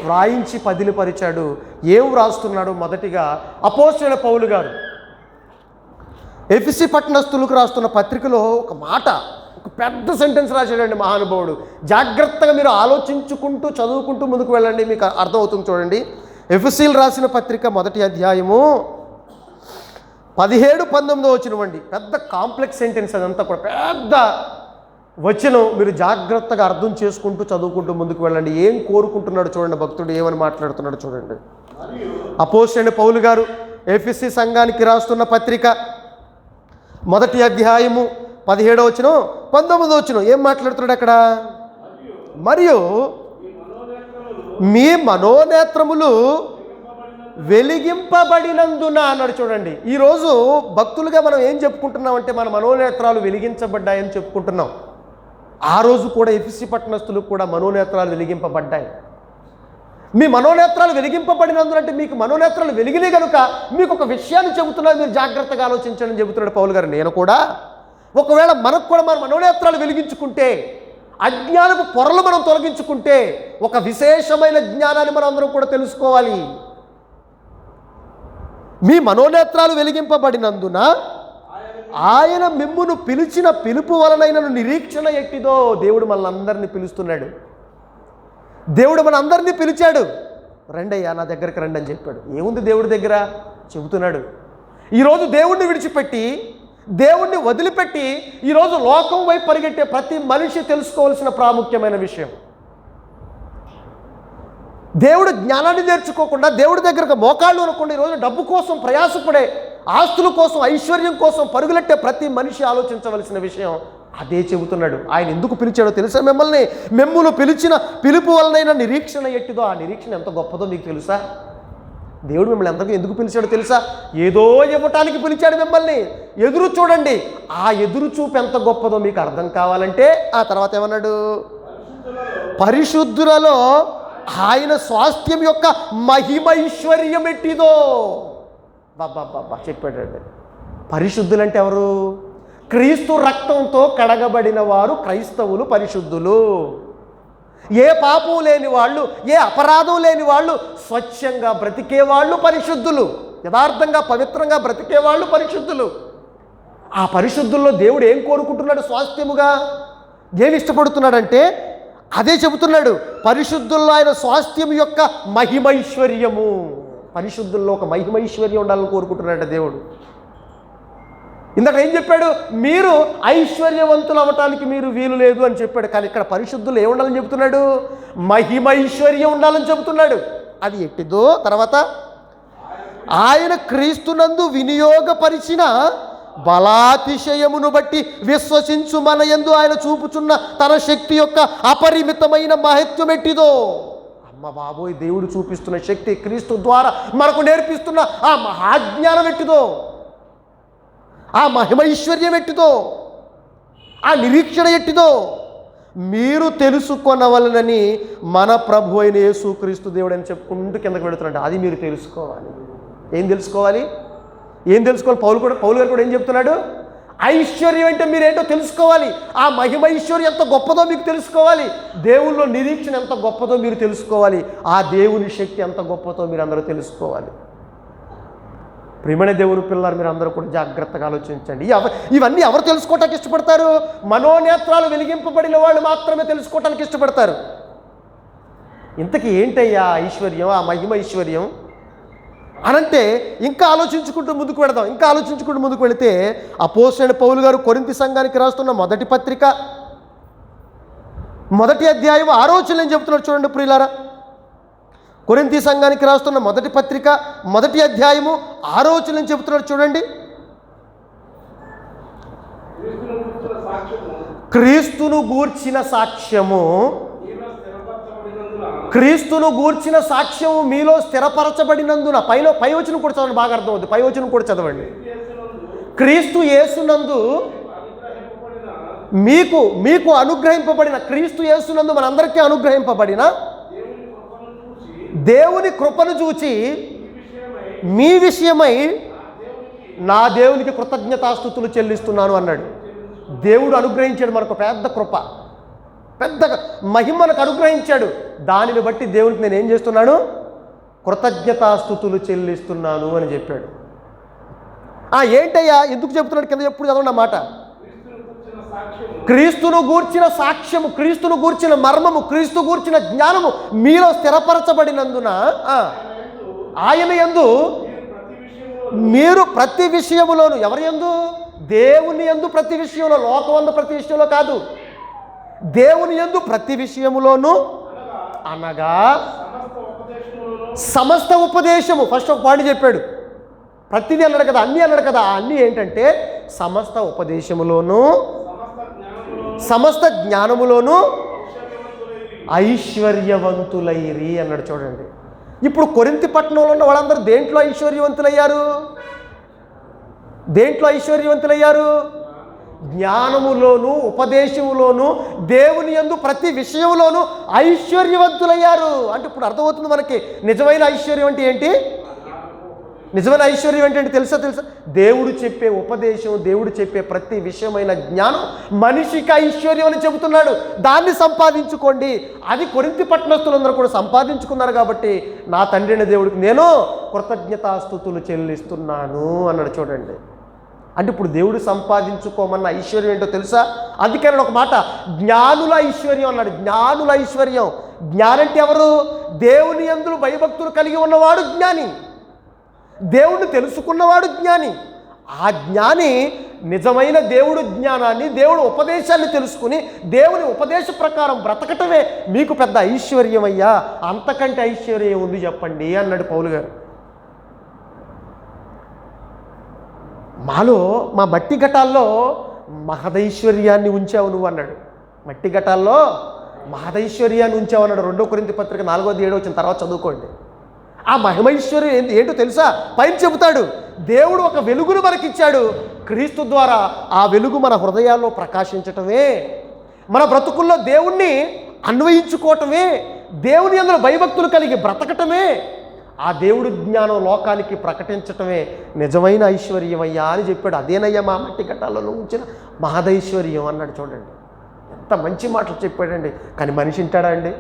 వ్రాయించి పదిలిపరిచాడు. ఏం వ్రాస్తున్నాడు? మొదటిగా అపోస్తలుడైన పౌలు గారు ఎఫెసీ పట్టణస్థులకు రాస్తున్న పత్రికలో ఒక మాట, ఒక పెద్ద సెంటెన్స్ రాశాడండి మహానుభావుడు. జాగ్రత్తగా మీరు ఆలోచించుకుంటూ చదువుకుంటూ ముందుకు వెళ్ళండి, మీకు అర్థమవుతుంది. చూడండి, ఎఫెసీలు రాసిన పత్రిక 1వ అధ్యాయము 17-19 వచనమండి. పెద్ద కాంప్లెక్స్ సెంటెన్స్ అదంతా కూడా, పెద్ద వచనం. మీరు జాగ్రత్తగా అర్థం చేసుకుంటూ చదువుకుంటూ ముందుకు వెళ్ళండి. ఏం కోరుకుంటున్నాడు చూడండి భక్తుడు, ఏమని మాట్లాడుతున్నాడు చూడండి. అపోస్తలుడైన పౌలు గారు ఎఫెసీ సంఘానికి రాస్తున్న పత్రిక 1వ అధ్యాయము 17వ వచనం 19వ వచనం ఏం మాట్లాడుతున్నాడు అక్కడ? మరియు మీ మనోనేత్రములు వెలిగింపబడినందున అన్నాడు. చూడండి, ఈరోజు భక్తులుగా మనం ఏం చెప్పుకుంటున్నామంటే మన మనోనేత్రాలు వెలిగించబడ్డాయని చెప్పుకుంటున్నాం. ఆ రోజు కూడా ఎఫెసీ పట్టణస్థులకు కూడా మనోనేత్రాలు వెలిగింపబడ్డాయి. మీ మనోనేత్రాలు వెలిగింపబడినందునంటే మీకు మనోనేత్రాలు వెలిగినే కనుక మీకు ఒక విషయాన్ని చెబుతున్నాను, మీరు జాగ్రత్తగా ఆలోచించండి అని చెబుతున్నాడు పౌలు గారు. నేను కూడా ఒకవేళ మనకు కూడా మన మనోనేత్రాలు వెలిగించుకుంటే, అజ్ఞానపు పొరలు మనం తొలగించుకుంటే ఒక విశేషమైన జ్ఞానాన్ని మనం అందరం కూడా తెలుసుకోవాలి. మీ మనోనేత్రాలు వెలిగింపబడినందున ఆయన మిమ్మును పిలిచిన పిలుపు వలనైనను నిరీక్షణ ఎట్టిదో. దేవుడు మనల్ని అందరినీ పిలుస్తున్నాడు. దేవుడు మన అందరినీ పిలిచాడు. రండయ్యా నా దగ్గరికి రండి అని చెప్పాడు. ఏముంది దేవుడి దగ్గర? చెబుతున్నాడు. ఈరోజు దేవుణ్ణి విడిచిపెట్టి, దేవుణ్ణి వదిలిపెట్టి ఈరోజు లోకం వైపు పరిగెట్టే ప్రతి మనిషి తెలుసుకోవాల్సిన ప్రాముఖ్యమైన విషయం, దేవుడు జ్ఞానాన్ని నేర్చుకోకుండా, దేవుడి దగ్గరకు మోకాళ్ళు అనకుండా ఈరోజు డబ్బు కోసం ప్రయాసపడే, ఆస్తుల కోసం, ఐశ్వర్యం కోసం పరుగులెట్టే ప్రతి మనిషి ఆలోచించవలసిన విషయం అదే చెబుతున్నాడు. ఆయన ఎందుకు పిలిచాడో తెలుసా? మిమ్మల్ని పిలిచిన పిలుపు వలనైన నిరీక్షణ ఎట్టిదో. ఆ నిరీక్షణ ఎంత గొప్పదో మీకు తెలుసా? దేవుడు మిమ్మల్ని ఎందుకు పిలిచాడో తెలుసా? ఏదో ఇవ్వటానికి పిలిచాడు మిమ్మల్ని. ఎదురు చూడండి. ఆ ఎదురు చూపు ఎంత గొప్పదో మీకు అర్థం కావాలంటే ఆ తర్వాత ఏమన్నాడు? పరిశుద్ధులలో ఆయన స్వాస్థ్యం యొక్క మహిమైశ్వర్యం ఎట్టిదో. బాబా చెప్పాడండి. పరిశుద్ధులంటే ఎవరు? క్రీస్తు రక్తంతో కడగబడిన వారు క్రైస్తవులు, పరిశుద్ధులు. ఏ పాపం లేని వాళ్ళు, ఏ అపరాధం లేని వాళ్ళు, స్వచ్ఛంగా బ్రతికేవాళ్ళు పరిశుద్ధులు. యథార్థంగా పవిత్రంగా బ్రతికేవాళ్ళు పరిశుద్ధులు. ఆ పరిశుద్ధుల్లో దేవుడు ఏం కోరుకుంటున్నాడు? స్వాస్థ్యముగా ఏమి ఇష్టపడుతున్నాడంటే అదే చెబుతున్నాడు. పరిశుద్ధుల్లో ఆయన స్వాస్థ్యం యొక్క మహిమైశ్వర్యము. పరిశుద్ధుల్లో ఒక మహిమైశ్వర్యం ఉండాలని కోరుకుంటున్నాడు దేవుడు. ఇందాక ఏం చెప్పాడు? మీరు ఐశ్వర్యవంతులు అవ్వటానికి మీరు వీలు లేదు అని చెప్పాడు. కానీ ఇక్కడ పరిశుద్ధులు ఏముండాలని చెబుతున్నాడు? మహిమైశ్వర్యం ఉండాలని చెబుతున్నాడు. అది ఎట్టిదో తర్వాత ఆయన క్రీస్తునందు వినియోగపరిచిన బలాతిశయమును బట్టి విశ్వసించు మన యందు ఆయన చూపుచున్న తన శక్తి యొక్క అపరిమితమైన మహత్వం ఎట్టిదో. అమ్మ బాబోయ్, దేవుడు చూపిస్తున్న శక్తి, క్రీస్తు ద్వారా మనకు నేర్పిస్తున్న ఆ మహాజ్ఞానం ఎట్టిదో, ఆ మహిమైశ్వర్యం ఎట్టిదో, ఆ నిరీక్షణ ఎట్టిదో మీరు తెలుసుకొనవలనని మన ప్రభు అయిన యేసుక్రీస్తు దేవుడు అని చెప్పుకుంటూ కిందకు వెళుతున్నాడు. అది మీరు తెలుసుకోవాలి. ఏం తెలుసుకోవాలి? పౌలు గారు కూడా ఏం చెప్తున్నాడు? ఐశ్వర్యం అంటే మీరేంటో తెలుసుకోవాలి. ఆ మహిమైశ్వర్యం ఎంత గొప్పదో మీకు తెలుసుకోవాలి. దేవుల్లో నిరీక్షణ ఎంత గొప్పదో మీరు తెలుసుకోవాలి. ఆ దేవుని శక్తి ఎంత గొప్పదో మీరు అందరూ తెలుసుకోవాలి. ప్రియమైన దేవుని పిల్లలు, మీరు అందరూ కూడా జాగ్రత్తగా ఆలోచించండి. ఇవన్నీ ఎవరు తెలుసుకోవటానికి ఇష్టపడతారు? మనోనేత్రాలు వెలిగింపబడిన వాళ్ళు మాత్రమే తెలుసుకోవటానికి ఇష్టపడతారు. ఇంతకీ ఏంటయ్యా ఐశ్వర్యం, ఆ మహిమైశ్వర్యం అనంటే ఇంకా ఆలోచించుకుంటూ ముందుకు వెళితే అపోస్తలుడైన పౌలు గారు కొరింథీ సంఘానికి రాస్తున్న మొదటి పత్రిక 1వ అధ్యాయం 6వ వచనం చెబుతున్నాడు. చూడండి ప్రియులారా, కొరింథీ సంఘానికి రాస్తున్న మొదటి పత్రిక 1వ అధ్యాయము 6వ వచనం చెబుతున్నాడు. చూడండి, క్రీస్తును గూర్చిన సాక్ష్యము మీలో స్థిరపరచబడినందున. పై వచనం కూడా చదవండి, బాగా అర్థమవుతుంది. పై వచనం కూడా చదవండి. క్రీస్తు యేసునందు మీకు అనుగ్రహింపబడిన, క్రీస్తు యేసునందు మనందరికీ అనుగ్రహింపబడిన దేవుని కృపను చూచి మీ విషయమై నా దేవునికి కృతజ్ఞతాస్తుతులు చెల్లిస్తున్నాను అన్నాడు. దేవుడు అనుగ్రహించాడు మనకు పెద్ద కృప, పెద్ద మహిమ మనకు అనుగ్రహించాడు. దానిని బట్టి దేవునికి నేను ఏం చేస్తున్నాను? కృతజ్ఞతాస్తుతులు చెల్లిస్తున్నాను అని చెప్పాడు. ఏంటయ్యా, ఎందుకు చెప్తున్నాడు? కింద ఎప్పుడు చదవండి ఆ మాట. క్రీస్తును గూర్చిన సాక్ష్యము, క్రీస్తును గూర్చిన మర్మము, క్రీస్తు గూర్చిన జ్ఞానము మీలో స్థిరపరచబడినందున ఆయన యందు మీరు ప్రతి విషయములోను. ఎవరి యందు? దేవుని యందు ప్రతి విషయంలో, లోకమందు ప్రతి విషయంలో కాదు, దేవుని యందు ప్రతి విషయములోను, అనగా సమస్త ఉపదేశము. ఫస్ట్ ఒక పాయింట్ చెప్పాడు. ప్రతిదీ అన్నాడు కదా, అన్నీ అన్నాడు కదా. అన్నీ ఏంటంటే సమస్త ఉపదేశములోను, సమస్త జ్ఞానములోను ఐశ్వర్యవంతులైరి అన్నాడు. చూడండి, ఇప్పుడు కొరింథీ పట్టణంలో ఉన్న వాళ్ళందరూ దేంట్లో ఐశ్వర్యవంతులయ్యారు? జ్ఞానములోను ఉపదేశములోను దేవుని యందు ప్రతి విషయంలోనూ ఐశ్వర్యవంతులయ్యారు. అంటే ఇప్పుడు అర్థమవుతుంది మనకి నిజమైన ఐశ్వర్యం అంటే ఏంటి. నిజమైన ఐశ్వర్యం ఏంటంటే తెలుసా దేవుడు చెప్పే ఉపదేశం, దేవుడు చెప్పే ప్రతి విషయమైన జ్ఞానం మనిషికి ఐశ్వర్యం అని చెబుతున్నాడు. దాన్ని సంపాదించుకోండి. అది కొరింథీ పట్టణస్తులందరూ కూడా సంపాదించుకున్నారు కాబట్టి నా తండ్రి అయిన దేవుడికి నేను కృతజ్ఞతాస్తుతులు చెల్లిస్తున్నాను అన్నాడు. చూడండి, అంటే ఇప్పుడు దేవుడు సంపాదించుకోమన్న ఐశ్వర్యం ఏంటో తెలుసా. అందుకని ఒక మాట, జ్ఞానుల ఐశ్వర్యం అన్నాడు. జ్ఞానుల ఐశ్వర్యం. జ్ఞానంటే ఎవరు? దేవుని యందు భయభక్తులు కలిగి ఉన్నవాడు జ్ఞాని, దేవుణ్ణి తెలుసుకున్నవాడు జ్ఞాని. ఆ జ్ఞాని నిజమైన దేవుడు జ్ఞానాన్ని, దేవుడు ఉపదేశాన్ని తెలుసుకుని దేవుని ఉపదేశ ప్రకారం బ్రతకటమే మీకు పెద్ద ఐశ్వర్యం అయ్యా. అంతకంటే ఐశ్వర్యం ఉంది చెప్పండి అన్నాడు పౌలు గారు. మాలో మా మట్టి ఘటాల్లో మహదైశ్వర్యాన్ని ఉంచావు నువ్వు అన్నాడు. మట్టి ఘటాల్లో మహదైశ్వర్యాన్ని ఉంచావు అన్నాడు. 2 కొరింథీ పత్రిక 4:7 వచ్చిన తర్వాత చదువుకోండి. ఆ మహిమైశ్వర్యం ఏంటో తెలుసా. పైన చెబుతాడు, దేవుడు ఒక వెలుగును మనకిచ్చాడు. క్రీస్తు ద్వారా ఆ వెలుగు మన హృదయాల్లో ప్రకాశించటమే, మన బ్రతుకుల్లో దేవుణ్ణి అన్వయించుకోవటమే, దేవుని అందులో భయభక్తులు కలిగి బ్రతకటమే, ఆ దేవుడు జ్ఞానం లోకానికి ప్రకటించటమే నిజమైన ఐశ్వర్యమయ్యా అని చెప్పాడు. అదేనయ్యా మా మట్టి ఘటాల్లో ఉంచిన మహదైశ్వర్యం అన్నాడు. చూడండి ఎంత మంచి మాటలు చెప్పాడండి. కానీ మనిషి వింటాడా అండి?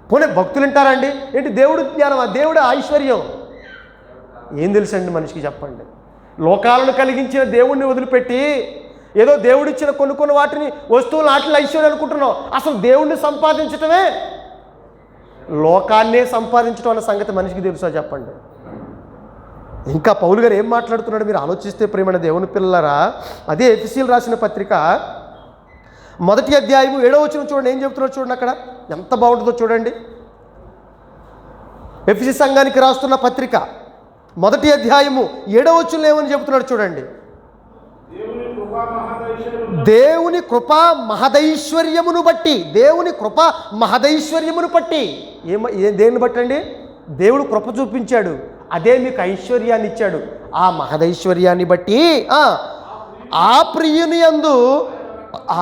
పోనీ భక్తులు వింటారా అండి? ఏంటి దేవుడు జ్ఞానం, ఆ దేవుడు ఐశ్వర్యం ఏం తెలుసండి మనిషికి చెప్పండి. లోకాలను కలిగించిన దేవుణ్ణి వదిలిపెట్టి ఏదో దేవుడిచ్చిన కొన్ని వాటిని వస్తువులు వాటిని ఐశ్వర్యం అనుకుంటున్నావు. అసలు దేవుణ్ణి సంపాదించటమే లోకాన్నే సంపాదించడం అన్న సంగతి మనిషికి తెలుసా చెప్పండి. ఇంకా పౌలు గారు ఏం మాట్లాడుతున్నాడు మీరు ఆలోచిస్తే ప్రియమైన దేవుని పిల్లలారా. అదే ఎఫెసీయులకు రాసిన పత్రిక 1వ అధ్యాయము 7వ వచనం చూడండి ఏం చెప్తున్నాడు. చూడండి అక్కడ ఎంత బాగుంటుందో చూడండి. ఎఫెసీ సంఘానికి రాస్తున్న పత్రిక 1వ అధ్యాయము 7వ వచనంలో ఏమని చెబుతున్నాడు చూడండి. దేవుని కృపా మహదైశ్వర్యమును బట్టి, దేవుని కృప మహదైశ్వర్యమును బట్టి దేన్ని బట్టి అండి? దేవుడు కృప చూపించాడు, అదే మీకు ఐశ్వర్యాన్ని ఇచ్చాడు. ఆ మహదైశ్వర్యాన్ని బట్టి ఆ ప్రియుని యందు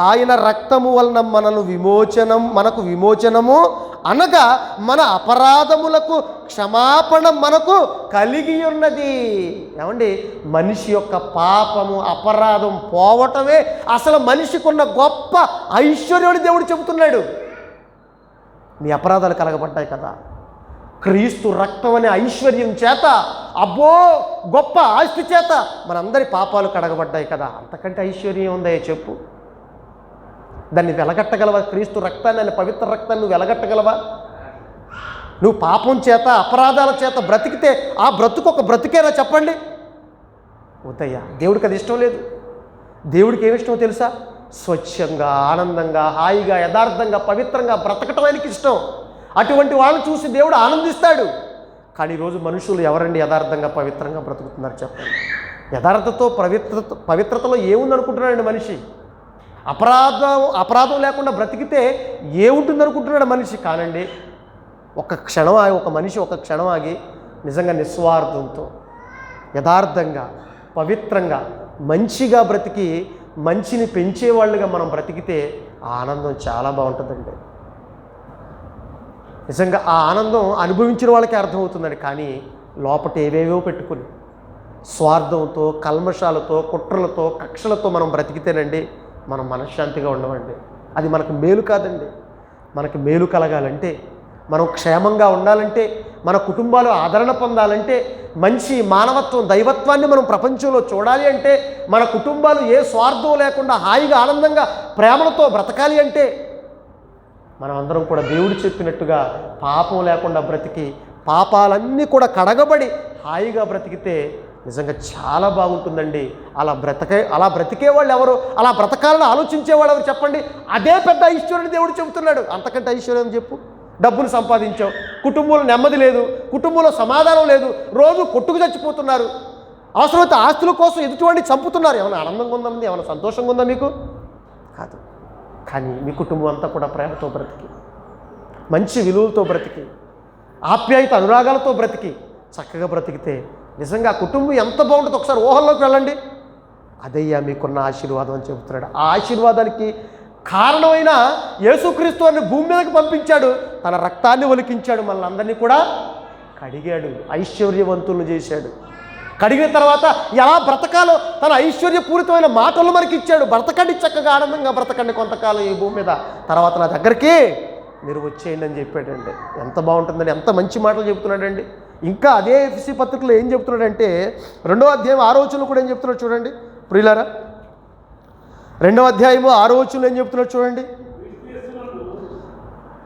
ఆయన రక్తము వలన మనకు విమోచనము అనగా మన అపరాధములకు క్షమాపణ మనకు కలిగి ఉన్నది. ఏమండి, మనిషి యొక్క పాపము అపరాధం పోవటమే అసలు మనిషికి ఉన్న గొప్ప ఐశ్వర్యం దేవుడు చెబుతున్నాడు. నీ అపరాధాలు కలగబడ్డాయి కదా, క్రీస్తు రక్తం అనే ఐశ్వర్యం చేత, అబ్బో గొప్ప ఆస్తి చేత మనందరి పాపాలు కడగబడ్డాయి కదా. అంతకంటే ఐశ్వర్యం ఉందా చెప్పు? దాన్ని వెలగట్టగలవా? క్రీస్తు రక్తాన్ని, అనే పవిత్ర రక్తాన్ని నువ్వు వెలగట్టగలవా? నువ్వు పాపం చేత అపరాధాల చేత బ్రతికితే ఆ బ్రతుకు ఒక బ్రతికేనా చెప్పండి? వద్దయ్యా, దేవుడికి అది ఇష్టం లేదు. దేవుడికి ఏమి ఇష్టమో తెలుసా? స్వచ్ఛంగా, ఆనందంగా, హాయిగా, యథార్థంగా, పవిత్రంగా బ్రతకటం ఆయనకి ఇష్టం. అటువంటి వాళ్ళని చూసి దేవుడు ఆనందిస్తాడు. కానీ ఈరోజు మనుషులు ఎవరండి యథార్థంగా పవిత్రంగా బ్రతుకుతున్నారు చెప్పండి? యథార్థతో పవిత్రతలో ఏముంది అనుకుంటున్నాడండి మనిషి? అపరాధం లేకుండా బ్రతికితే ఏముంటుంది అనుకుంటున్నాడు మనిషి? కానండి, ఒక మనిషి ఒక క్షణం ఆగి నిజంగా నిస్వార్థంతో యథార్థంగా పవిత్రంగా మంచిగా బ్రతికి మంచిని పెంచేవాళ్ళుగా మనం బ్రతికితే ఆ ఆనందం చాలా బాగుంటుందండి. నిజంగా ఆ ఆనందం అనుభవించిన వాళ్ళకి అర్థమవుతుందండి. కానీ లోపట ఏవేవో పెట్టుకుని స్వార్థంతో, కల్మషాలతో, కుట్రలతో, కక్షలతో మనం బ్రతికితేనండి మనం మనశ్శాంతిగా ఉండమండి. అది మనకు మేలు కాదండి. మనకు మేలు కలగాలంటే, మనం క్షేమంగా ఉండాలంటే, మన కుటుంబాలు ఆదరణ పొందాలంటే, మంచి మానవత్వం, దైవత్వాన్ని మనం ప్రపంచంలో చూడాలి అంటే, మన కుటుంబాలు ఏ స్వార్థం లేకుండా హాయిగా ఆనందంగా ప్రేమలతో బ్రతకాలి అంటే, మనం అందరం కూడా దేవుడు చెప్పినట్టుగా పాపం లేకుండా బ్రతికి పాపాలన్నీ కూడా కడగబడి హాయిగా బ్రతికితే నిజంగా చాలా బాగుంటుందండి. అలా బ్రతికే వాళ్ళు ఎవరు? అలా బ్రతకాలని ఆలోచించేవాళ్ళు ఎవరు చెప్పండి? అదే పెద్ద ఐశ్వర్యం దేవుడు చెబుతున్నాడు. అంతకంటే ఐశ్వర్యం చెప్పు? డబ్బులు సంపాదించావు, కుటుంబంలో నెమ్మది లేదు, కుటుంబంలో సమాధానం లేదు, రోజు కొట్టుకు చచ్చిపోతున్నారు, అవసరమైతే ఆస్తుల కోసం ఎదుటివాడిని చంపుతున్నారు. ఏమైనా ఆనందంగా ఉందా? ఏమైనా సంతోషంగా ఉందా మీకు? కాదు. కానీ మీ కుటుంబం అంతా కూడా ప్రేమతో బ్రతికి, మంచి విలువలతో బ్రతికి, ఆప్యాయత అనురాగాలతో బ్రతికి చక్కగా బ్రతికితే నిజంగా కుటుంబం ఎంత బాగుంటుందో ఒకసారి ఊహల్లోకి వెళ్ళండి. అదయ్యా మీకున్న ఆశీర్వాదం అని చెబుతున్నాడు. ఆ ఆశీర్వాదానికి కారణమైన యేసుక్రీస్తు వారిని భూమి మీదకి పంపించాడు, తన రక్తాన్ని ఒలికించాడు, మనల్ని అందరినీ కూడా కడిగాడు, ఐశ్వర్యవంతులను చేశాడు. కడిగిన తర్వాత ఎలా బ్రతకాలో తన ఐశ్వర్యపూరితమైన మాటలు మనకి ఇచ్చాడు. బ్రతకండి, చక్కగా ఆనందంగా బ్రతకండి కొంతకాలం ఈ భూమి మీద, తర్వాత నా దగ్గరికి మీరు వచ్చేయండి అని చెప్పాడండి. ఎంత బాగుంటుందండి, ఎంత మంచి మాటలు చెబుతున్నాడండి. ఇంకా అదే ఎఫెసీ పత్రికలో ఏం చెబుతున్నాడంటే 2వ అధ్యాయం 6వ వచనంలో కూడా ఏం చెప్తున్నాడు చూడండి ప్రియులారా. 2వ అధ్యాయము 6వ వచనంలో ఏం చెప్తున్నాడు చూడండి.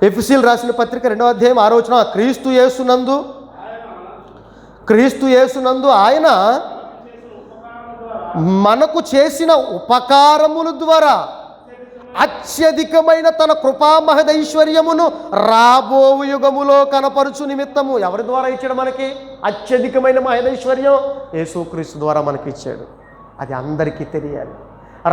ఎఫెసీయులకు రాసిన పత్రిక 2వ అధ్యాయం 6వ వచనం, క్రీస్తు యేసునందు ఆయన మనకు చేసిన ఉపకారముల ద్వారా అత్యధికమైన తన కృపామహదైశ్వర్యమును రాబో యుగములో కనపరుచు నిమిత్తము. ఎవరి ద్వారా ఇచ్చాడు మనకి అత్యధికమైన మహదైశ్వర్యం? యేసుక్రీస్తు ద్వారా మనకి ఇచ్చాడు. అది అందరికీ తెలియాలి,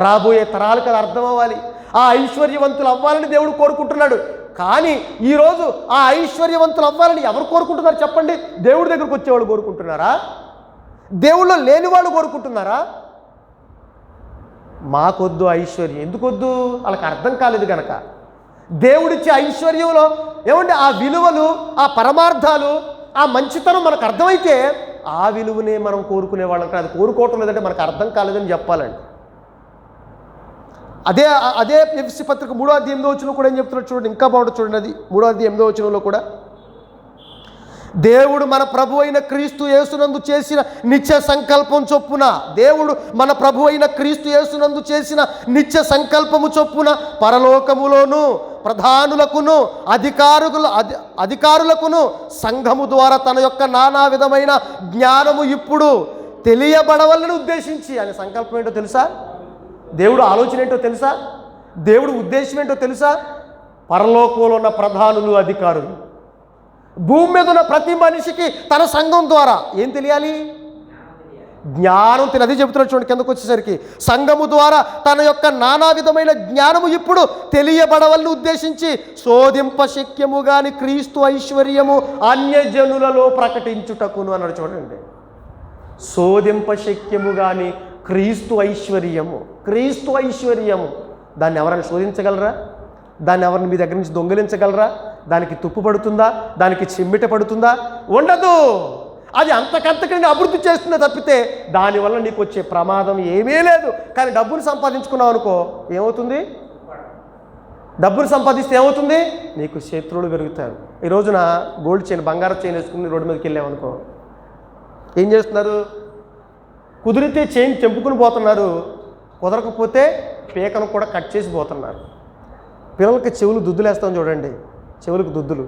రాబోయే తరాలకు అది అర్థం అవ్వాలి. ఆ ఐశ్వర్యవంతులు అవ్వాలని దేవుడు కోరుకుంటున్నాడు. కానీ ఈరోజు ఆ ఐశ్వర్యవంతులు అవ్వాలని ఎవరు కోరుకుంటున్నారు చెప్పండి? దేవుడి దగ్గరకు వచ్చేవాళ్ళు కోరుకుంటున్నారా? దేవుళ్ళు లేని వాళ్ళు కోరుకుంటున్నారా? మాకొద్దు ఐశ్వర్యం. ఎందుకొద్దు? వాళ్ళకి అర్థం కాలేదు కనుక. దేవుడిచ్చే ఐశ్వర్యంలో ఏమంటే ఆ విలువలు, ఆ పరమార్థాలు, ఆ మంచితనం మనకు అర్థమైతే ఆ విలువనే మనం కోరుకునే వాళ్ళం కాదు. కోరుకోవటం లేదంటే మనకు అర్థం కాలేదని చెప్పాలండి. అదే ఎఫెసీ పత్రిక 3వ అధ్యాయం 8వ వచనంలో కూడా ఏం చెప్తున్నాడు చూడండి, ఇంకా బాగుంటుంది చూడండి. అది 3వ అధ్యాయం 8వ వచనంలో కూడా దేవుడు మన ప్రభు అయిన క్రీస్తు యేసునందు చేసిన నిత్య సంకల్పం చొప్పున, దేవుడు మన ప్రభు అయిన క్రీస్తు యేసునందు చేసిన నిత్య సంకల్పము చొప్పున పరలోకములోను ప్రధానులకును అధికారులకును సంఘము ద్వారా తన యొక్క నానా విధమైన జ్ఞానము ఇప్పుడు తెలియబడవలని ఉద్దేశించి. ఆయన సంకల్పం ఏంటో తెలుసా? దేవుడు ఆలోచన ఏంటో తెలుసా? దేవుడు ఉద్దేశం ఏంటో తెలుసా? పరలోకంలో ఉన్న ప్రధానులు, అధికారులు, భూమి మీద ఉన్న ప్రతి మనిషికి తన సంఘం ద్వారా ఏం తెలియాలి? జ్ఞానం తెలియదు. అదే చెబుతున్నాడు చూడండి కిందకు వచ్చేసరికి, సంఘము ద్వారా తన యొక్క నానా విధమైన జ్ఞానము ఇప్పుడు తెలియబడవలని ఉద్దేశించి శోధింప శక్యము గాని క్రీస్తు ఐశ్వర్యము అన్యజనులలో ప్రకటించుటకును అన్నాడు చూడండి. శోధింప శక్యము గాని క్రీస్తు ఐశ్వర్యము. క్రీస్తు ఐశ్వర్యము దాన్ని ఎవరైనా శోధించగలరా? దాన్ని ఎవరిని మీ దగ్గర నుంచి దొంగిలించగలరా? దానికి తుప్పు పడుతుందా? దానికి చెమ్మిట పడుతుందా? ఉండదు. అది అంతకంతకంటే అభివృద్ధి చేస్తుందే తప్పితే దానివల్ల నీకు వచ్చే ప్రమాదం ఏమీ లేదు. కానీ డబ్బును సంపాదించుకున్నావు అనుకో, ఏమవుతుంది? డబ్బును సంపాదిస్తే ఏమవుతుంది? నీకు శత్రువులు పెరుగుతారు. ఈ రోజున గోల్డ్ చైన్, బంగారం చైన్ వేసుకుని రోడ్డు మీదకి వెళ్ళామనుకో, ఏం చేస్తున్నారు? కుదిరితే చైన్ తెంపుకుని పోతున్నారు, కుదరకపోతే పీకను కూడా కట్ చేసి పోతున్నారు. పిల్లలకి చెవులు దుద్దులేస్తాం చూడండి, చెవులకు దుద్దులు.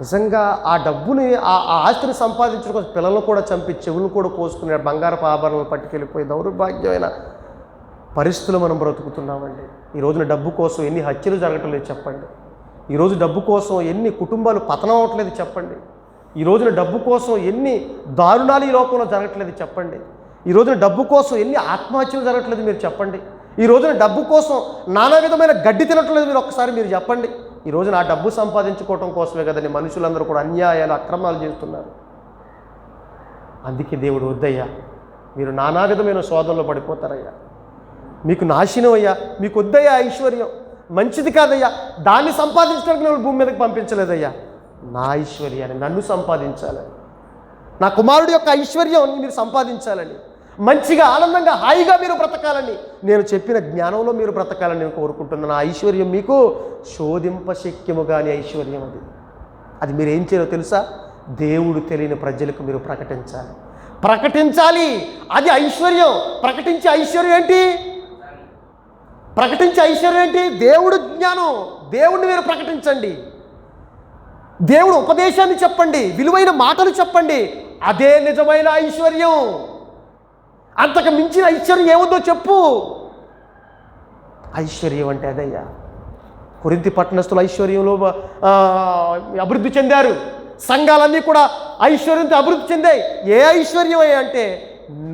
నిజంగా ఆ డబ్బుని, ఆ ఆస్తిని సంపాదించడం కోసం పిల్లలను కూడా చంపి చెవులను కూడా కోసుకునే బంగారపు ఆభరణలు పట్టుకెళ్ళిపోయి దౌర్భాగ్యమైన పరిస్థితులు మనం బ్రతుకుతున్నామండి. ఈ రోజున డబ్బు కోసం ఎన్ని హత్యలు జరగటం లేదు చెప్పండి. ఈరోజు డబ్బు కోసం ఎన్ని కుటుంబాలు పతనం అవ్వట్లేదు చెప్పండి. ఈ రోజున డబ్బు కోసం ఎన్ని దారుణాలు ఈ లోకంలో జరగట్లేదు చెప్పండి. ఈ రోజున డబ్బు కోసం ఎన్ని ఆత్మహత్యలు జరగట్లేదు మీరు చెప్పండి. ఈ రోజున డబ్బు కోసం నానా విధమైన గడ్డి తినట్లేదు మీరు ఒక్కసారి మీరు చెప్పండి. ఈ రోజున ఆ డబ్బు సంపాదించుకోవటం కోసమే కదండి మనుషులందరూ కూడా అన్యాయాలు, అక్రమాలు చేస్తున్నారు. అందుకే దేవుడు వద్దయ్యా, మీరు నానా విధమైన శోధనలో పడిపోతారయ్యా, మీకు నాశనం అయ్యా, మీకు వద్దయ్యా ఐశ్వర్యం, మంచిది కాదయ్యా, దాన్ని సంపాదించడానికి నేను భూమి మీదకి పంపించలేదయ్యా, నా ఐశ్వర్యాన్ని నన్ను సంపాదించాలని, నా కుమారుడి యొక్క ఐశ్వర్యం మీరు సంపాదించాలని, మంచిగా ఆనందంగా హాయిగా మీరు బ్రతకాలని, నేను చెప్పిన జ్ఞానంలో మీరు బ్రతకాలని నేను కోరుకుంటున్నాను. ఆ ఐశ్వర్యం మీకు శోధింప శక్యము కాని ఐశ్వర్యం. అది మీరు ఏం చేయాలో తెలుసా? దేవుడు తెలియని ప్రజలకు మీరు ప్రకటించాలి. అది ఐశ్వర్యం. ప్రకటించే ఐశ్వర్యం ఏంటి? దేవుడు జ్ఞానం. దేవుడిని మీరు ప్రకటించండి, దేవుడు ఉపదేశాన్ని చెప్పండి, విలువైన మాటలు చెప్పండి. అదే నిజమైన ఐశ్వర్యం. అంతకు మించిన ఐశ్వర్యం ఏముందో చెప్పు. ఐశ్వర్యం అంటే అదయ్యా. కొరింథీ పట్టణస్థులు ఐశ్వర్యంలో అభివృద్ధి చెందారు. సంఘాలన్నీ కూడా ఐశ్వర్యంతో అభివృద్ధి చెందాయి. ఏ ఐశ్వర్యం అంటే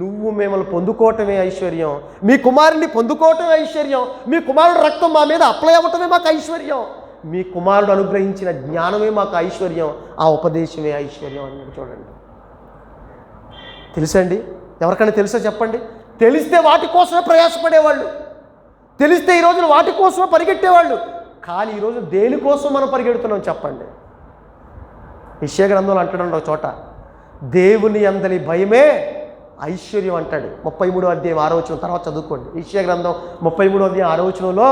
నువ్వు మిమ్మల్ని పొందుకోవటమే ఐశ్వర్యం, మీ కుమారుని పొందుకోవటమే ఐశ్వర్యం, మీ కుమారుడు రక్తం మా మీద అప్లై అవ్వటమే మాకు ఐశ్వర్యం, మీ కుమారుడు అనుగ్రహించిన జ్ఞానమే మాకు ఐశ్వర్యం, ఆ ఉపదేశమే ఐశ్వర్యం అని చూడండి. తెలుసండి? ఎవరికైనా తెలుసా చెప్పండి? తెలిస్తే వాటి కోసమే ప్రయాసపడేవాళ్ళు, తెలిస్తే ఈ రోజున వాటి కోసమే పరిగెట్టేవాళ్ళు. కానీ ఈరోజు దేనికోసం మనం పరిగెడుతున్నాం చెప్పండి? యెషయా గ్రంథంలో అంటాడు ఒక చోట, దేవుని యందలి భయమే ఐశ్వర్యం అంటాడు. 33వ అధ్యాయం 6వ వచనం, తర్వాత చదువుకోండి. యెషయా గ్రంథం 33వ అధ్యాయం 6వ వచనంలో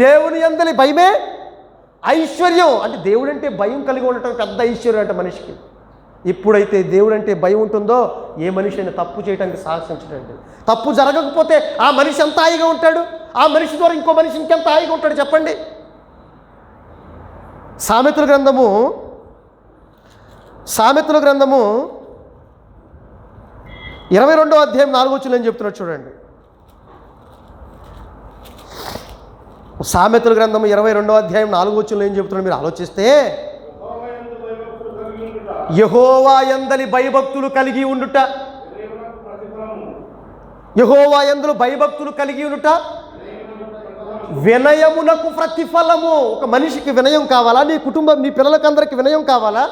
దేవుని యందలి భయమే ఐశ్వర్యం అంటే దేవుడు అంటే భయం కలిగి ఉండటం పెద్ద ఐశ్వర్యం అంట మనిషికి. ఎప్పుడైతే దేవుడు అంటే భయం ఉంటుందో ఏ మనిషి అయినా తప్పు చేయడానికి సాహసించడండి. తప్పు జరగకపోతే ఆ మనిషి ఎంత హాయిగా ఉంటాడు, ఆ మనిషి ద్వారా ఇంకో మనిషి ఇంకెంత హాయిగా ఉంటాడు చెప్పండి. సామెతల గ్రంథము 22వ అధ్యాయం 4వ వచనం ఏం చెప్తున్నాడు చూడండి. సామెతల గ్రంథము 22వ అధ్యాయం 4వ వచనంలో ఏం చెప్తున్నాడు మీరు ఆలోచిస్తే, యెహోవా యందలి భయభక్తులు కలిగి ఉండుట, యెహోవా యందలి భయభక్తులు కలిగి ఉండుట వినయమునకు ప్రతిఫలము. ఒక మనిషికి వినయం కావాలా? నీ కుటుంబం, నీ పిల్లలకందరికి వినయం కావాలా?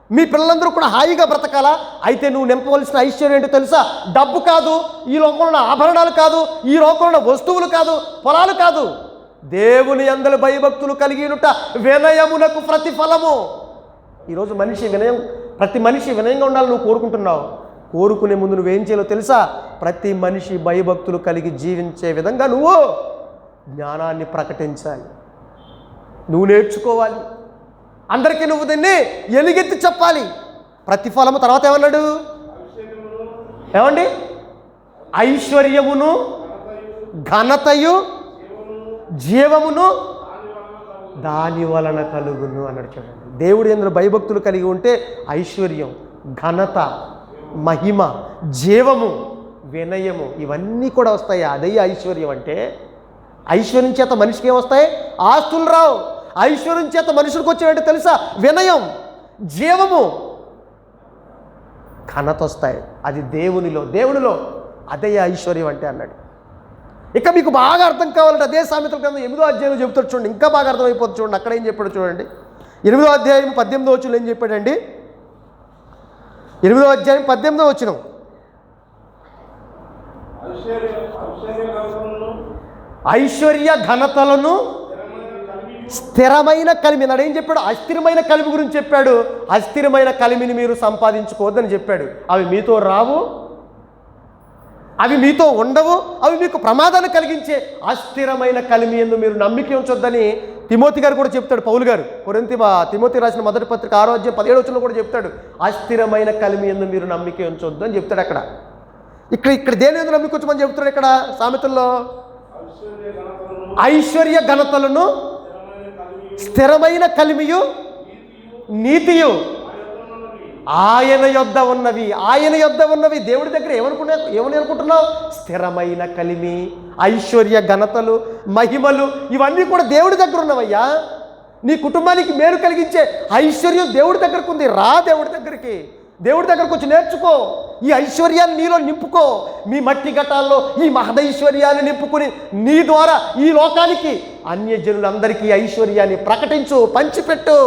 మీ పిల్లలందరూ కూడా హాయిగా బ్రతకాలా? అయితే నువ్వు నింపవలసిన ఐశ్వర్యం ఏంటో తెలుసా? డబ్బు కాదు, ఈ లోకంలో ఉన్న ఆభరణాలు కాదు, ఈ లోకంలో ఉన్న వస్తువులు కాదు, పొలాలు కాదు. దేవుని యందలి భయభక్తులు కలిగి ఉండుట వినయమునకు ప్రతిఫలము. ఈరోజు ప్రతి మనిషి వినయంగా ఉండాలని నువ్వు కోరుకుంటున్నావు. కోరుకునే ముందు నువ్వేం చేయాలో తెలుసా? ప్రతి మనిషి భయభక్తులు కలిగి జీవించే విధంగా నువ్వు జ్ఞానాన్ని ప్రకటించాలి, నువ్వు నేర్చుకోవాలి. అందరికీ నువ్వు దీన్ని ఎలుగెత్తి చెప్పాలి. ప్రతిఫలము తర్వాత ఏమన్నాడు? ఏమండి? ఐశ్వర్యమును ఘనతయు జీవమును దాని వలన కలుగును అన్నాడు. చూడండి, దేవుడి యందు భయభక్తులు కలిగి ఉంటే ఐశ్వర్యం, ఘనత, మహిమ, జీవము, వినయము ఇవన్నీ కూడా వస్తాయి. అదే ఐశ్వర్యం అంటే. ఐశ్వర్యం చేత మనిషికి ఏమొస్తాయి? ఆస్తులు రావు. ఐశ్వర్యం చేత మనుషులకు వచ్చేవంటే తెలుసా? వినయం, జీవము, ఘనత వస్తాయి. అది దేవునిలో అదే ఐశ్వర్యం అంటే అన్నాడు. ఇక మీకు బాగా అర్థం కావాలంటే అదే సామెతల గ్రంథం 8వ అధ్యాయంలో చెబుతాడు చూడండి. ఇంకా బాగా అర్థమైపోతుంది చూడండి. అక్కడ ఏం చెప్పాడు చూడండి. 8వ అధ్యాయం 18వ వచనంలో ఏం చెప్పాడండి? 8వ అధ్యాయం 18వ వచనం, ఐశ్వర్య ఘనతలను స్థిరమైన కలిమి అన్నాడు. ఏం చెప్పాడు? అస్థిరమైన కలిమి గురించి చెప్పాడు. అస్థిరమైన కలిమిని మీరు సంపాదించుకోవద్దని చెప్పాడు. అవి మీతో రావు, అవి మీతో ఉండవు, అవి మీకు ప్రమాదాన్ని కలిగించే అస్థిరమైన కలిమి యందు మీరు నమ్మిక ఉంచొద్దని తిమోతి గారు కూడా చెప్తాడు. పౌలు గారు తిమోతి రాసిన మొదటి పత్రిక 6వ అధ్యాయం 17వ వచనంలో కూడా చెప్తాడు, అస్థిరమైన కలిమి యందు మీరు నమ్మిక ఉంచొద్దు అని చెప్తాడు. అక్కడ ఇక్కడ దేని యందు నమ్మిక ఉంచమని చెప్తాడు. ఇక్కడ సామెతల్లో ఐశ్వర్య ఘనతలను స్థిరమైన కలిమియు నీతియు ఆయన యొద్ద ఉన్నవి. దేవుడి దగ్గర ఏమని అనుకుంటున్నావు? స్థిరమైన కలిమి, ఐశ్వర్య ఘనతలు, మహిమలు ఇవన్నీ కూడా దేవుడి దగ్గర ఉన్నవయ్యా. నీ కుటుంబానికి మేలు కలిగించే ఐశ్వర్యం దేవుడి దగ్గరకు ఉంది. రా దేవుడి దగ్గరకు వచ్చి నేర్చుకో. ఈ ఐశ్వర్యాన్ని నీలో నింపుకో. మీ మట్టి ఘటాల్లో ఈ మహదైశ్వర్యాన్ని నింపుకుని నీ ద్వారా ఈ లోకానికి అన్యజనులందరికీ ఐశ్వర్యాన్ని ప్రకటించు, పంచిపెట్టు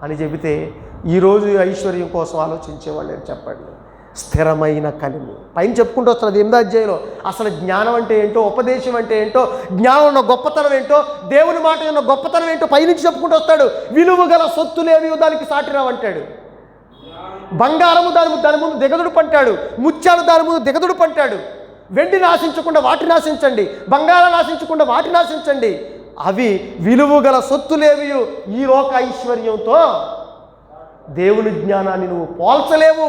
అని చెబితే ఈరోజు ఐశ్వర్యం కోసం ఆలోచించేవాళ్ళు ఏం చెప్పండి? స్థిరమైన కలిమి. పైన చెప్పుకుంటూ వస్తుంది 8వ అధ్యాయంలో అసలు జ్ఞానం అంటే ఏంటో, ఉపదేశం అంటే ఏంటో, జ్ఞానం ఉన్న గొప్పతనం ఏంటో, దేవుని మాట ఉన్న గొప్పతనం ఏంటో పైనుంచి చెప్పుకుంటూ వస్తాడు. విలువ గల సొత్తులేవి దానికి సాటిరావంటాడు. బంగారము దాని ముందు దిగదుడు పంటాడు, ముత్యాలు దాని ముందు దిగదుడు పంటాడు. వెండిని ఆశించకుండా వాటిని ఆశించండి, బంగారాన్ని ఆశించకుండా వాటిని ఆశించండి. అవి విలువ గల సొత్తులేవి. ఈ లోక ఐశ్వర్యంతో దేవుని జ్ఞానాన్ని నువ్వు పోల్చలేవు,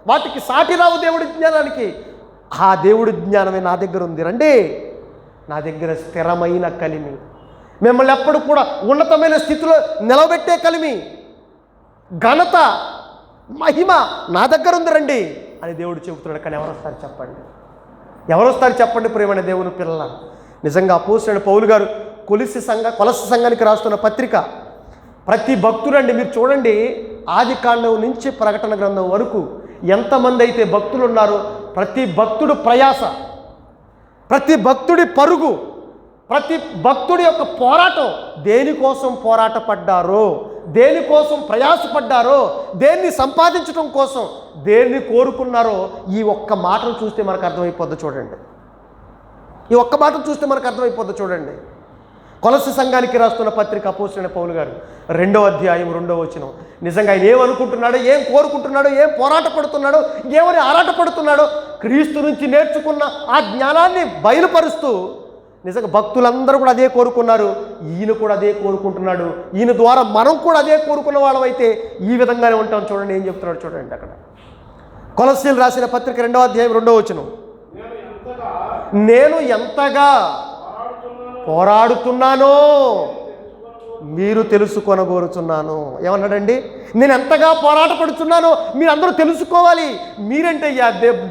వాటికి సాటి రావు దేవుడి జ్ఞానానికి. ఆ దేవుడి జ్ఞానమే నా దగ్గర ఉంది, రండి. నా దగ్గర స్థిరమైన కలిమి, మిమ్మల్ని ఎప్పుడు కూడా ఉన్నతమైన స్థితిలో నిలబెట్టే కలిమి, ఘనత, మహిమ నా దగ్గర ఉంది, రండి అని దేవుడు చెబుతున్నాడు. కానీ ఎవరు వస్తారు చెప్పండి ప్రియమైన దేవుని పిల్లల? నిజంగా అపోస్తలుడైన పౌలు గారు కొలస్సీ సంఘానికి రాస్తున్న పత్రిక, ప్రతి భక్తుడండి మీరు చూడండి, ఆది కాండం నుంచి ప్రకటన గ్రంథం వరకు ఎంతమంది అయితే భక్తులు ఉన్నారో ప్రతి భక్తుడు ప్రయాస, ప్రతి భక్తుడి పరుగు, ప్రతి భక్తుడి యొక్క పోరాటం దేనికోసం పోరాటపడ్డారో, దేనికోసం ప్రయాసపడ్డారో, దేన్ని సంపాదించడం కోసం దేన్ని కోరుకున్నారో ఈ ఒక్క మాటను చూస్తే మనకు అర్థమైపోద్ది చూడండి. ఈ ఒక్క మాటను చూస్తే మనకు అర్థమైపోద్ది చూడండి. కొలస్సీ సంఘానికి రాస్తున్న పత్రిక అపోస్తలుడైన పౌలు గారు 2వ అధ్యాయం 2వ వచనం. నిజంగా ఆయన ఏమనుకుంటున్నాడో, ఏం కోరుకుంటున్నాడో, ఏం పోరాట పడుతున్నాడో, ఏమని ఆరాటపడుతున్నాడో క్రీస్తు నుంచి నేర్చుకున్న ఆ జ్ఞానాన్ని బయలుపరుస్తూ నిజంగా భక్తులందరూ కూడా అదే కోరుకున్నారు, ఈయన కూడా అదే కోరుకుంటున్నాడు. ఈయన ద్వారా మనం కూడా అదే కోరుకున్న వాళ్ళమైతే ఈ విధంగానే ఉంటాం. చూడండి ఏం చెప్తున్నాడు చూడండి అక్కడ. కొలస్సీలు రాసిన పత్రిక 2వ అధ్యాయం 2వ వచనం. నేను ఎంతగా పోరాడుతున్నానో మీరు తెలుసుకొనగోరుచున్నాను. ఏమన్నాడండి? నేను ఎంతగా పోరాట పడుతున్నానో మీరు అందరూ తెలుసుకోవాలి. మీరంటే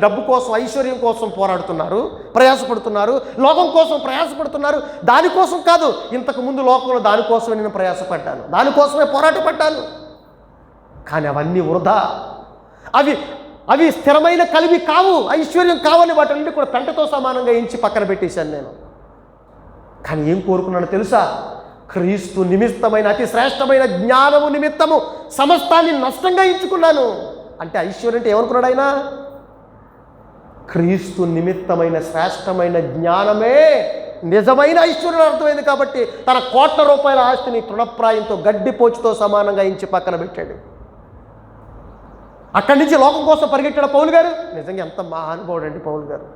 డబ్బు కోసం, ఐశ్వర్యం కోసం పోరాడుతున్నారు, ప్రయాసపడుతున్నారు, లోకం కోసం ప్రయాసపడుతున్నారు. దానికోసం కాదు, ఇంతకుముందు లోకంలో దానికోసమే నేను ప్రయాసపడ్డాను, దానికోసమే పోరాట పడ్డాను. కానీ అవన్నీ వృధా. అవి స్థిరమైన కలివి కావు, ఐశ్వర్యం కావని వాటన్నిటి కూడా పెంటతో సమానంగా ఎంచి పక్కన పెట్టేశాను నేను. కానీ ఏం కోరుకున్నానో తెలుసా? క్రీస్తు నిమిత్తమైన అతి శ్రేష్టమైన జ్ఞానము నిమిత్తము సమస్తాన్ని నష్టంగా ఎంచుకున్నాను. అంటే ఐశ్వర్యం అంటే ఏమనుకున్నాడు ఆయన? క్రీస్తు నిమిత్తమైన శ్రేష్టమైన జ్ఞానమే నిజమైన ఐశ్వర్యం అర్థమైంది. కాబట్టి తన కోట్ల రూపాయల ఆస్తిని తృణప్రాయంతో గడ్డిపోచుతో సమానంగా ఎంచి పక్కన పెట్టాడు. అక్కడి నుంచి లోకం కోసం పరిగెట్టాడు పౌలు గారు. నిజంగా ఎంత మహానుభావుడు అండి పౌలు గారు.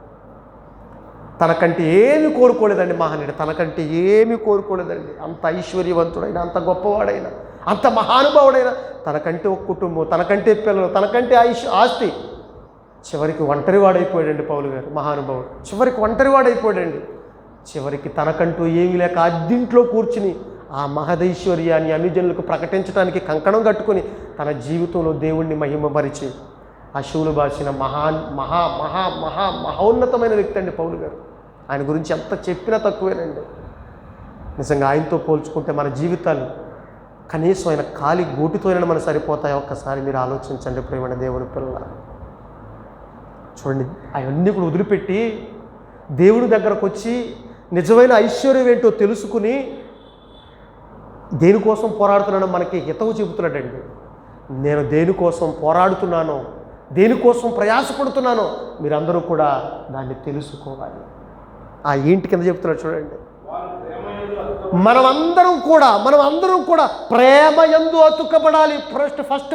తనకంటే ఏమి కోరుకోలేదండి మహానుడు, తనకంటే ఏమి కోరుకోలేదండి. అంత ఐశ్వర్యవంతుడైన, అంత గొప్పవాడైన, అంత మహానుభావుడైన, తనకంటే ఒక కుటుంబం, తనకంటే పిల్లలు, తనకంటే ఆస్తి. చివరికి ఒంటరివాడైపోయాడండి పౌలు గారు, మహానుభావుడు. చివరికి ఒంటరివాడైపోయాడండి. చివరికి తనకంటూ ఏమీ లేక అద్దింట్లో కూర్చుని ఆ మహదైశ్వర్యాన్ని అనుజనులకు ప్రకటించడానికి కంకణం కట్టుకొని తన జీవితంలో దేవుణ్ణి మహిమపరిచి అశువులు బాసిన మహోన్నతమైన వ్యక్తి అండి పౌలు గారు. ఆయన గురించి ఎంత చెప్పినా తక్కువేనండి. నిజంగా ఆయనతో పోల్చుకుంటే మన జీవితాలు కనీసం ఆయన కాలి గూటితోనే మనం సరిపోతాయి. ఒక్కసారి మీరు ఆలోచించండి ప్రియమైన దేవుని పిల్లల. చూడండి, అవన్నీ కూడా వదిలిపెట్టి దేవుడి దగ్గరకు వచ్చి నిజమైన ఐశ్వర్యం ఏంటో తెలుసుకుని దేనికోసం పోరాడుతున్నానో మనకి హితవు చెబుతున్నాడండి. నేను దేనికోసం పోరాడుతున్నానో, దేనికోసం ప్రయాసపడుతున్నానో మీరందరూ కూడా దాన్ని తెలుసుకోవాలి. ఆ ఏంటి కింద చెప్తున్నాడు చూడండి. మనమందరం కూడా ప్రేమ యందు అతుకబడాలి.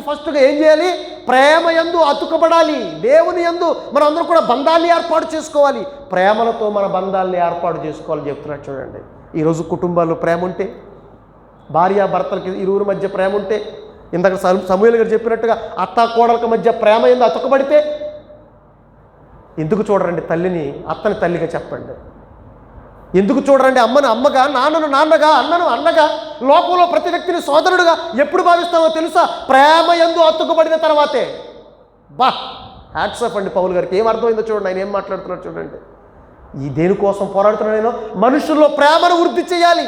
ఫస్ట్గా ఏం చేయాలి? ప్రేమ యందు అతుకబడాలి. దేవుని యందు మనం అందరం కూడా బంధాన్ని ఏర్పాటు చేసుకోవాలి. ప్రేమలతో మన బంధాలని ఏర్పాటు చేసుకోవాలని చెప్తున్నాడు చూడండి. ఈరోజు కుటుంబాల్లో ప్రేమ ఉంటే, భార్యాభర్తలకి ఇరువురి మధ్య ప్రేమ ఉంటే, ఇందాక సమూయేలు గారు చెప్పినట్టుగా అత్త కోడళ్ళ మధ్య ప్రేమ యందు అతుకబడితే, ఎందుకు చూడరండి తల్లిని అత్తని తల్లిగా చెప్పండి? ఎందుకు చూడరండి అమ్మను అమ్మగా, నాన్నను నాన్నగా, అన్నను అన్నగా, లోకంలో ప్రతి వ్యక్తిని సోదరుడుగా ఎప్పుడు భావిస్తామో తెలుసా? ప్రేమ యందు అతుకబడిన తర్వాతే. హ్యాట్స్ ఆఫ్ అండి పౌలు గారికి. ఏం అర్థమైందో చూడండి, ఆయన ఏం మాట్లాడుతున్నాడు చూడండి. ఈ దేనికోసం పోరాడుతున్నాను నేను? మనుషుల్లో ప్రేమను వృద్ధి చేయాలి,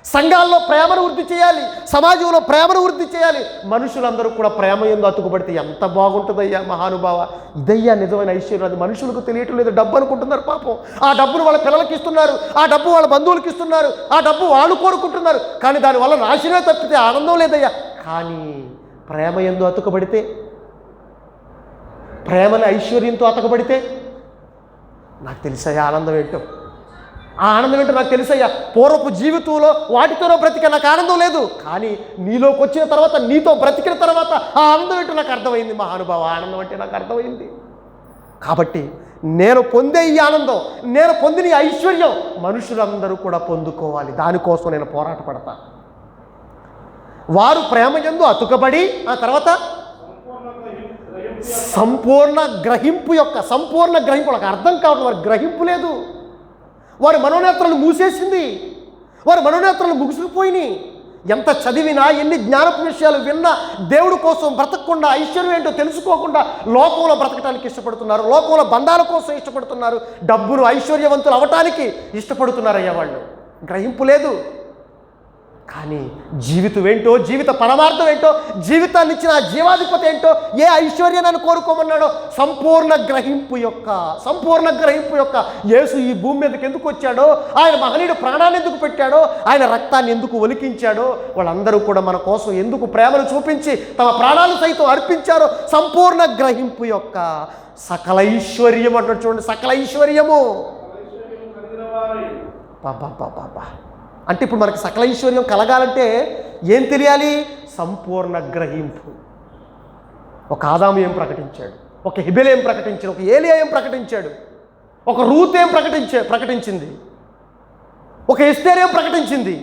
సంఘాల్లో ప్రేమను వృద్ధి చేయాలి, సమాజంలో ప్రేమను వృద్ధి చేయాలి. మనుషులందరూ కూడా ప్రేమ యందు అతుకుపడితే ఎంత బాగుంటుందయ్యా మహానుభావ. ఇదయ్యా నిజమైన ఐశ్వర్యం. అది మనుషులకు తెలియటం లేదు. డబ్బు అనుకుంటున్నారు పాపం. ఆ డబ్బును వాళ్ళ పిల్లలకి ఇస్తున్నారు, ఆ డబ్బు వాళ్ళ బంధువులకి ఇస్తున్నారు, ఆ డబ్బు వాళ్ళు కోరుకుంటున్నారు. కానీ దానివల్ల నాశనమే తప్పితే ఆనందం లేదయ్యా. కానీ ప్రేమ యందు అతుకబడితే, ప్రేమని ఐశ్వర్యంతో అతకబడితే నాకు తెలుసయ్యా ఆనందం ఏంటో. ఆ ఆనందం ఏంటో నాకు తెలుసయ్యా. పూర్వపు జీవితంలో వాటితోనో బ్రతిక నాకు ఆనందం లేదు. కానీ నీలోకి వచ్చిన తర్వాత, నీతో బ్రతికిన తర్వాత ఆ ఆనందం ఏంటో నాకు అర్థమైంది మహానుభావ. ఆనందం అంటే నాకు అర్థమైంది. కాబట్టి నేను పొందే ఈ ఆనందం, నేను పొందిన ఈ ఐశ్వర్యం మనుషులందరూ కూడా పొందుకోవాలి. దానికోసం నేను పోరాట పడతా. వారు ప్రేమ యందు అతుకబడి ఆ తర్వాత సంపూర్ణ గ్రహింపు వాళ్ళకి అర్థం కావడం. వారి గ్రహింపు లేదు. వారి మనోనేత్రాలు మూసేసింది, వారి మనోనేత్రాలు ముగిసిపోయినాయి. ఎంత చదివినా, ఎన్ని జ్ఞానపు విషయాలు విన్నా దేవుడి కోసం బ్రతకకుండా, ఐశ్వర్యం ఏంటో తెలుసుకోకుండా లోకంలో బ్రతకడానికి ఇష్టపడుతున్నారు, లోకంలో బంధాల కోసం ఇష్టపడుతున్నారు, డబ్బును ఐశ్వర్యవంతులు అవ్వటానికి ఇష్టపడుతున్నారయ్యా. వాళ్ళు గ్రహింపు లేదు. కానీ జీవితం ఏంటో, జీవిత పరమార్థం ఏంటో, జీవితాన్ని ఇచ్చిన ఆ జీవాధిపతి ఏంటో, ఏ ఐశ్వర్యాన్ని కోరుకోమన్నాడో సంపూర్ణ గ్రహింపు యొక్క యేసు ఈ భూమి మీదకి ఎందుకు వచ్చాడో, ఆయన మహనీయుడు ప్రాణాన్ని ఎందుకు పెట్టాడో, ఆయన రక్తాన్ని ఎందుకు ఒలికించాడో, వాళ్ళందరూ కూడా మన కోసం ఎందుకు ప్రేమను చూపించి తమ ప్రాణాలు సైతం అర్పించారో, సంపూర్ణ గ్రహింపు యొక్క సకల ఐశ్వర్యం అంటాడు చూడండి. సకల ఐశ్వర్యము బాబా. అంటే ఇప్పుడు మనకి సకల ఐశ్వర్యం కలగాలంటే ఏం తెలియాలి? సంపూర్ణ గ్రహింపు. ఒక ఆదాము ఏం ప్రకటించాడు, ఒక హెబెల్ ఏం ప్రకటించాడు, ఒక ఏలియా ఏం ప్రకటించాడు, ఒక రూత్ ఏం ప్రకటించింది, ఒక ఎస్తేర్ ఏం ప్రకటించింది,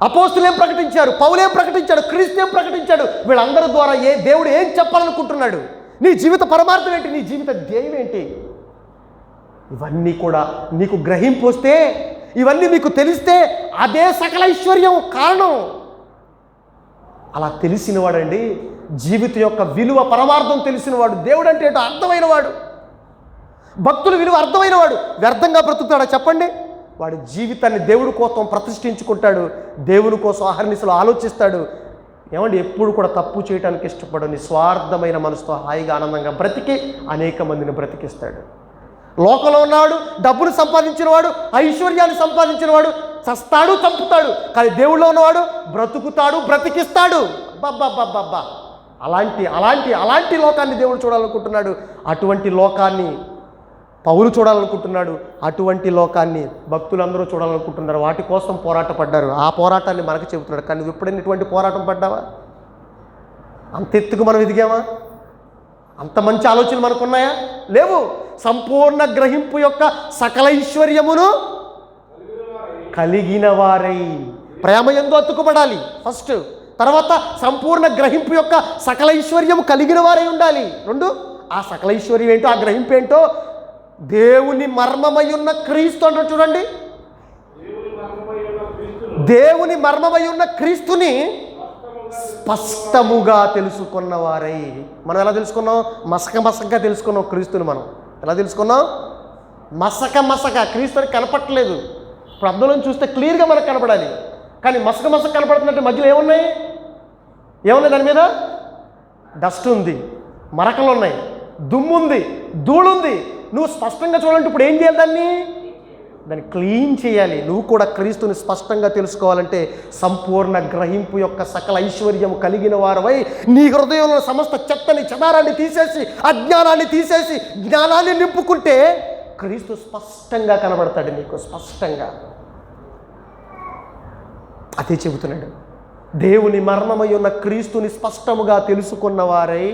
అపోస్తులు ఏం ప్రకటించారు, పౌలు ఏం ప్రకటించాడు, క్రీస్తు ఏం ప్రకటించాడు. వీళ్ళందరి ద్వారా దేవుడు ఏం చెప్పాలనుకుంటున్నాడు, నీ జీవిత పరమార్థం ఏంటి, నీ జీవిత ధ్యేయం ఏంటి, ఇవన్నీ కూడా నీకు గ్రహింపు వస్తే, ఇవన్నీ మీకు తెలిస్తే అదే సకల ఐశ్వర్యం కారణం. అలా తెలిసినవాడండి, జీవితం యొక్క విలువ పరమార్థం తెలిసినవాడు, దేవుడు అంటే ఏంటో అర్థమైనవాడు, భక్తుల విలువ అర్థమైనవాడు వ్యర్థంగా బ్రతుకుతాడా చెప్పండి? వాడి జీవితాన్ని దేవుడి కోసం ప్రతిష్ఠించుకుంటాడు, దేవుని కోసం అహర్నిశలు ఆలోచిస్తాడు. ఏమండి, ఎప్పుడు కూడా తప్పు చేయడానికి ఇష్టపడు, నిస్వార్థమైన మనసుతో హాయిగా ఆనందంగా బ్రతికి అనేక మందిని బ్రతికిస్తాడు. లోకంలో ఉన్నవాడు, డబ్బును సంపాదించినవాడు, ఐశ్వర్యాన్ని సంపాదించినవాడు చస్తాడు, చంపుతాడు. కానీ దేవుళ్ళో ఉన్నవాడు బ్రతుకుతాడు, బ్రతికిస్తాడు. బాబా అలాంటి లోకాన్ని దేవుడు చూడాలనుకుంటున్నాడు. అటువంటి లోకాన్ని పౌలు చూడాలనుకుంటున్నాడు. అటువంటి లోకాన్ని భక్తులందరూ చూడాలనుకుంటున్నారు. వాటి కోసం పోరాటపడ్డారు. ఆ పోరాటాన్ని మనకు చెబుతున్నాడు. కానీ నువ్వు ఎప్పుడైనా ఇటువంటి పోరాటం పడ్డావా? అంత ఎత్తుకు మనం ఎదిగామా? అంత మంచి ఆలోచనలు మనకున్నాయా? లేవు. సంపూర్ణ గ్రహింపు యొక్క సకల ఐశ్వర్యమును కలిగిన వారై ప్రేమ యందు అతుకుబడాలి ఫస్ట్. తర్వాత సంపూర్ణ గ్రహింపు యొక్క సకల ఐశ్వర్యము కలిగిన వారై ఉండాలి. రెండు, ఆ సకల ఐశ్వర్యం ఏంటో, ఆ గ్రహింపు ఏంటో, దేవుని మర్మమై ఉన్న క్రీస్తు అంటారు చూడండి. దేవుని మర్మమై ఉన్న క్రీస్తుని స్పష్టముగా తెలుసుకున్నవారై. మనం ఎలా తెలుసుకున్నాం? మసకగా తెలుసుకున్నాం క్రీస్తుని. మనం ఎలా తెలుసుకున్నాం? మసక. క్రీస్తు అని కనపట్టలేదు. ఇప్పుడు అద్దంలో చూస్తే క్లియర్గా మనకు కనపడాలి. కానీ మసక కనపడుతున్నట్టు మధ్యలో ఏమున్నాయి దాని మీద? డస్ట్ ఉంది, మరకలు ఉన్నాయి, దుమ్ము ఉంది, ధూళుంది. నువ్వు స్పష్టంగా చూడాలంటే ఇప్పుడు ఏం చేయాలి? దాన్ని క్లీన్ చేయాలి. నువ్వు కూడా క్రీస్తుని స్పష్టంగా తెలుసుకోవాలంటే సంపూర్ణ గ్రహింపు యొక్క సకల ఐశ్వర్యం కలిగిన వారవై నీ హృదయంలో సమస్త చెత్తని చెదారాన్ని తీసేసి, అజ్ఞానాన్ని తీసేసి జ్ఞానాన్ని నింపుకుంటే క్రీస్తు స్పష్టంగా కనబడతాడు నీకు, స్పష్టంగా. అదే చెబుతున్నాడు. దేవుని మర్మమై ఉన్న క్రీస్తుని స్పష్టముగా తెలుసుకున్న వారై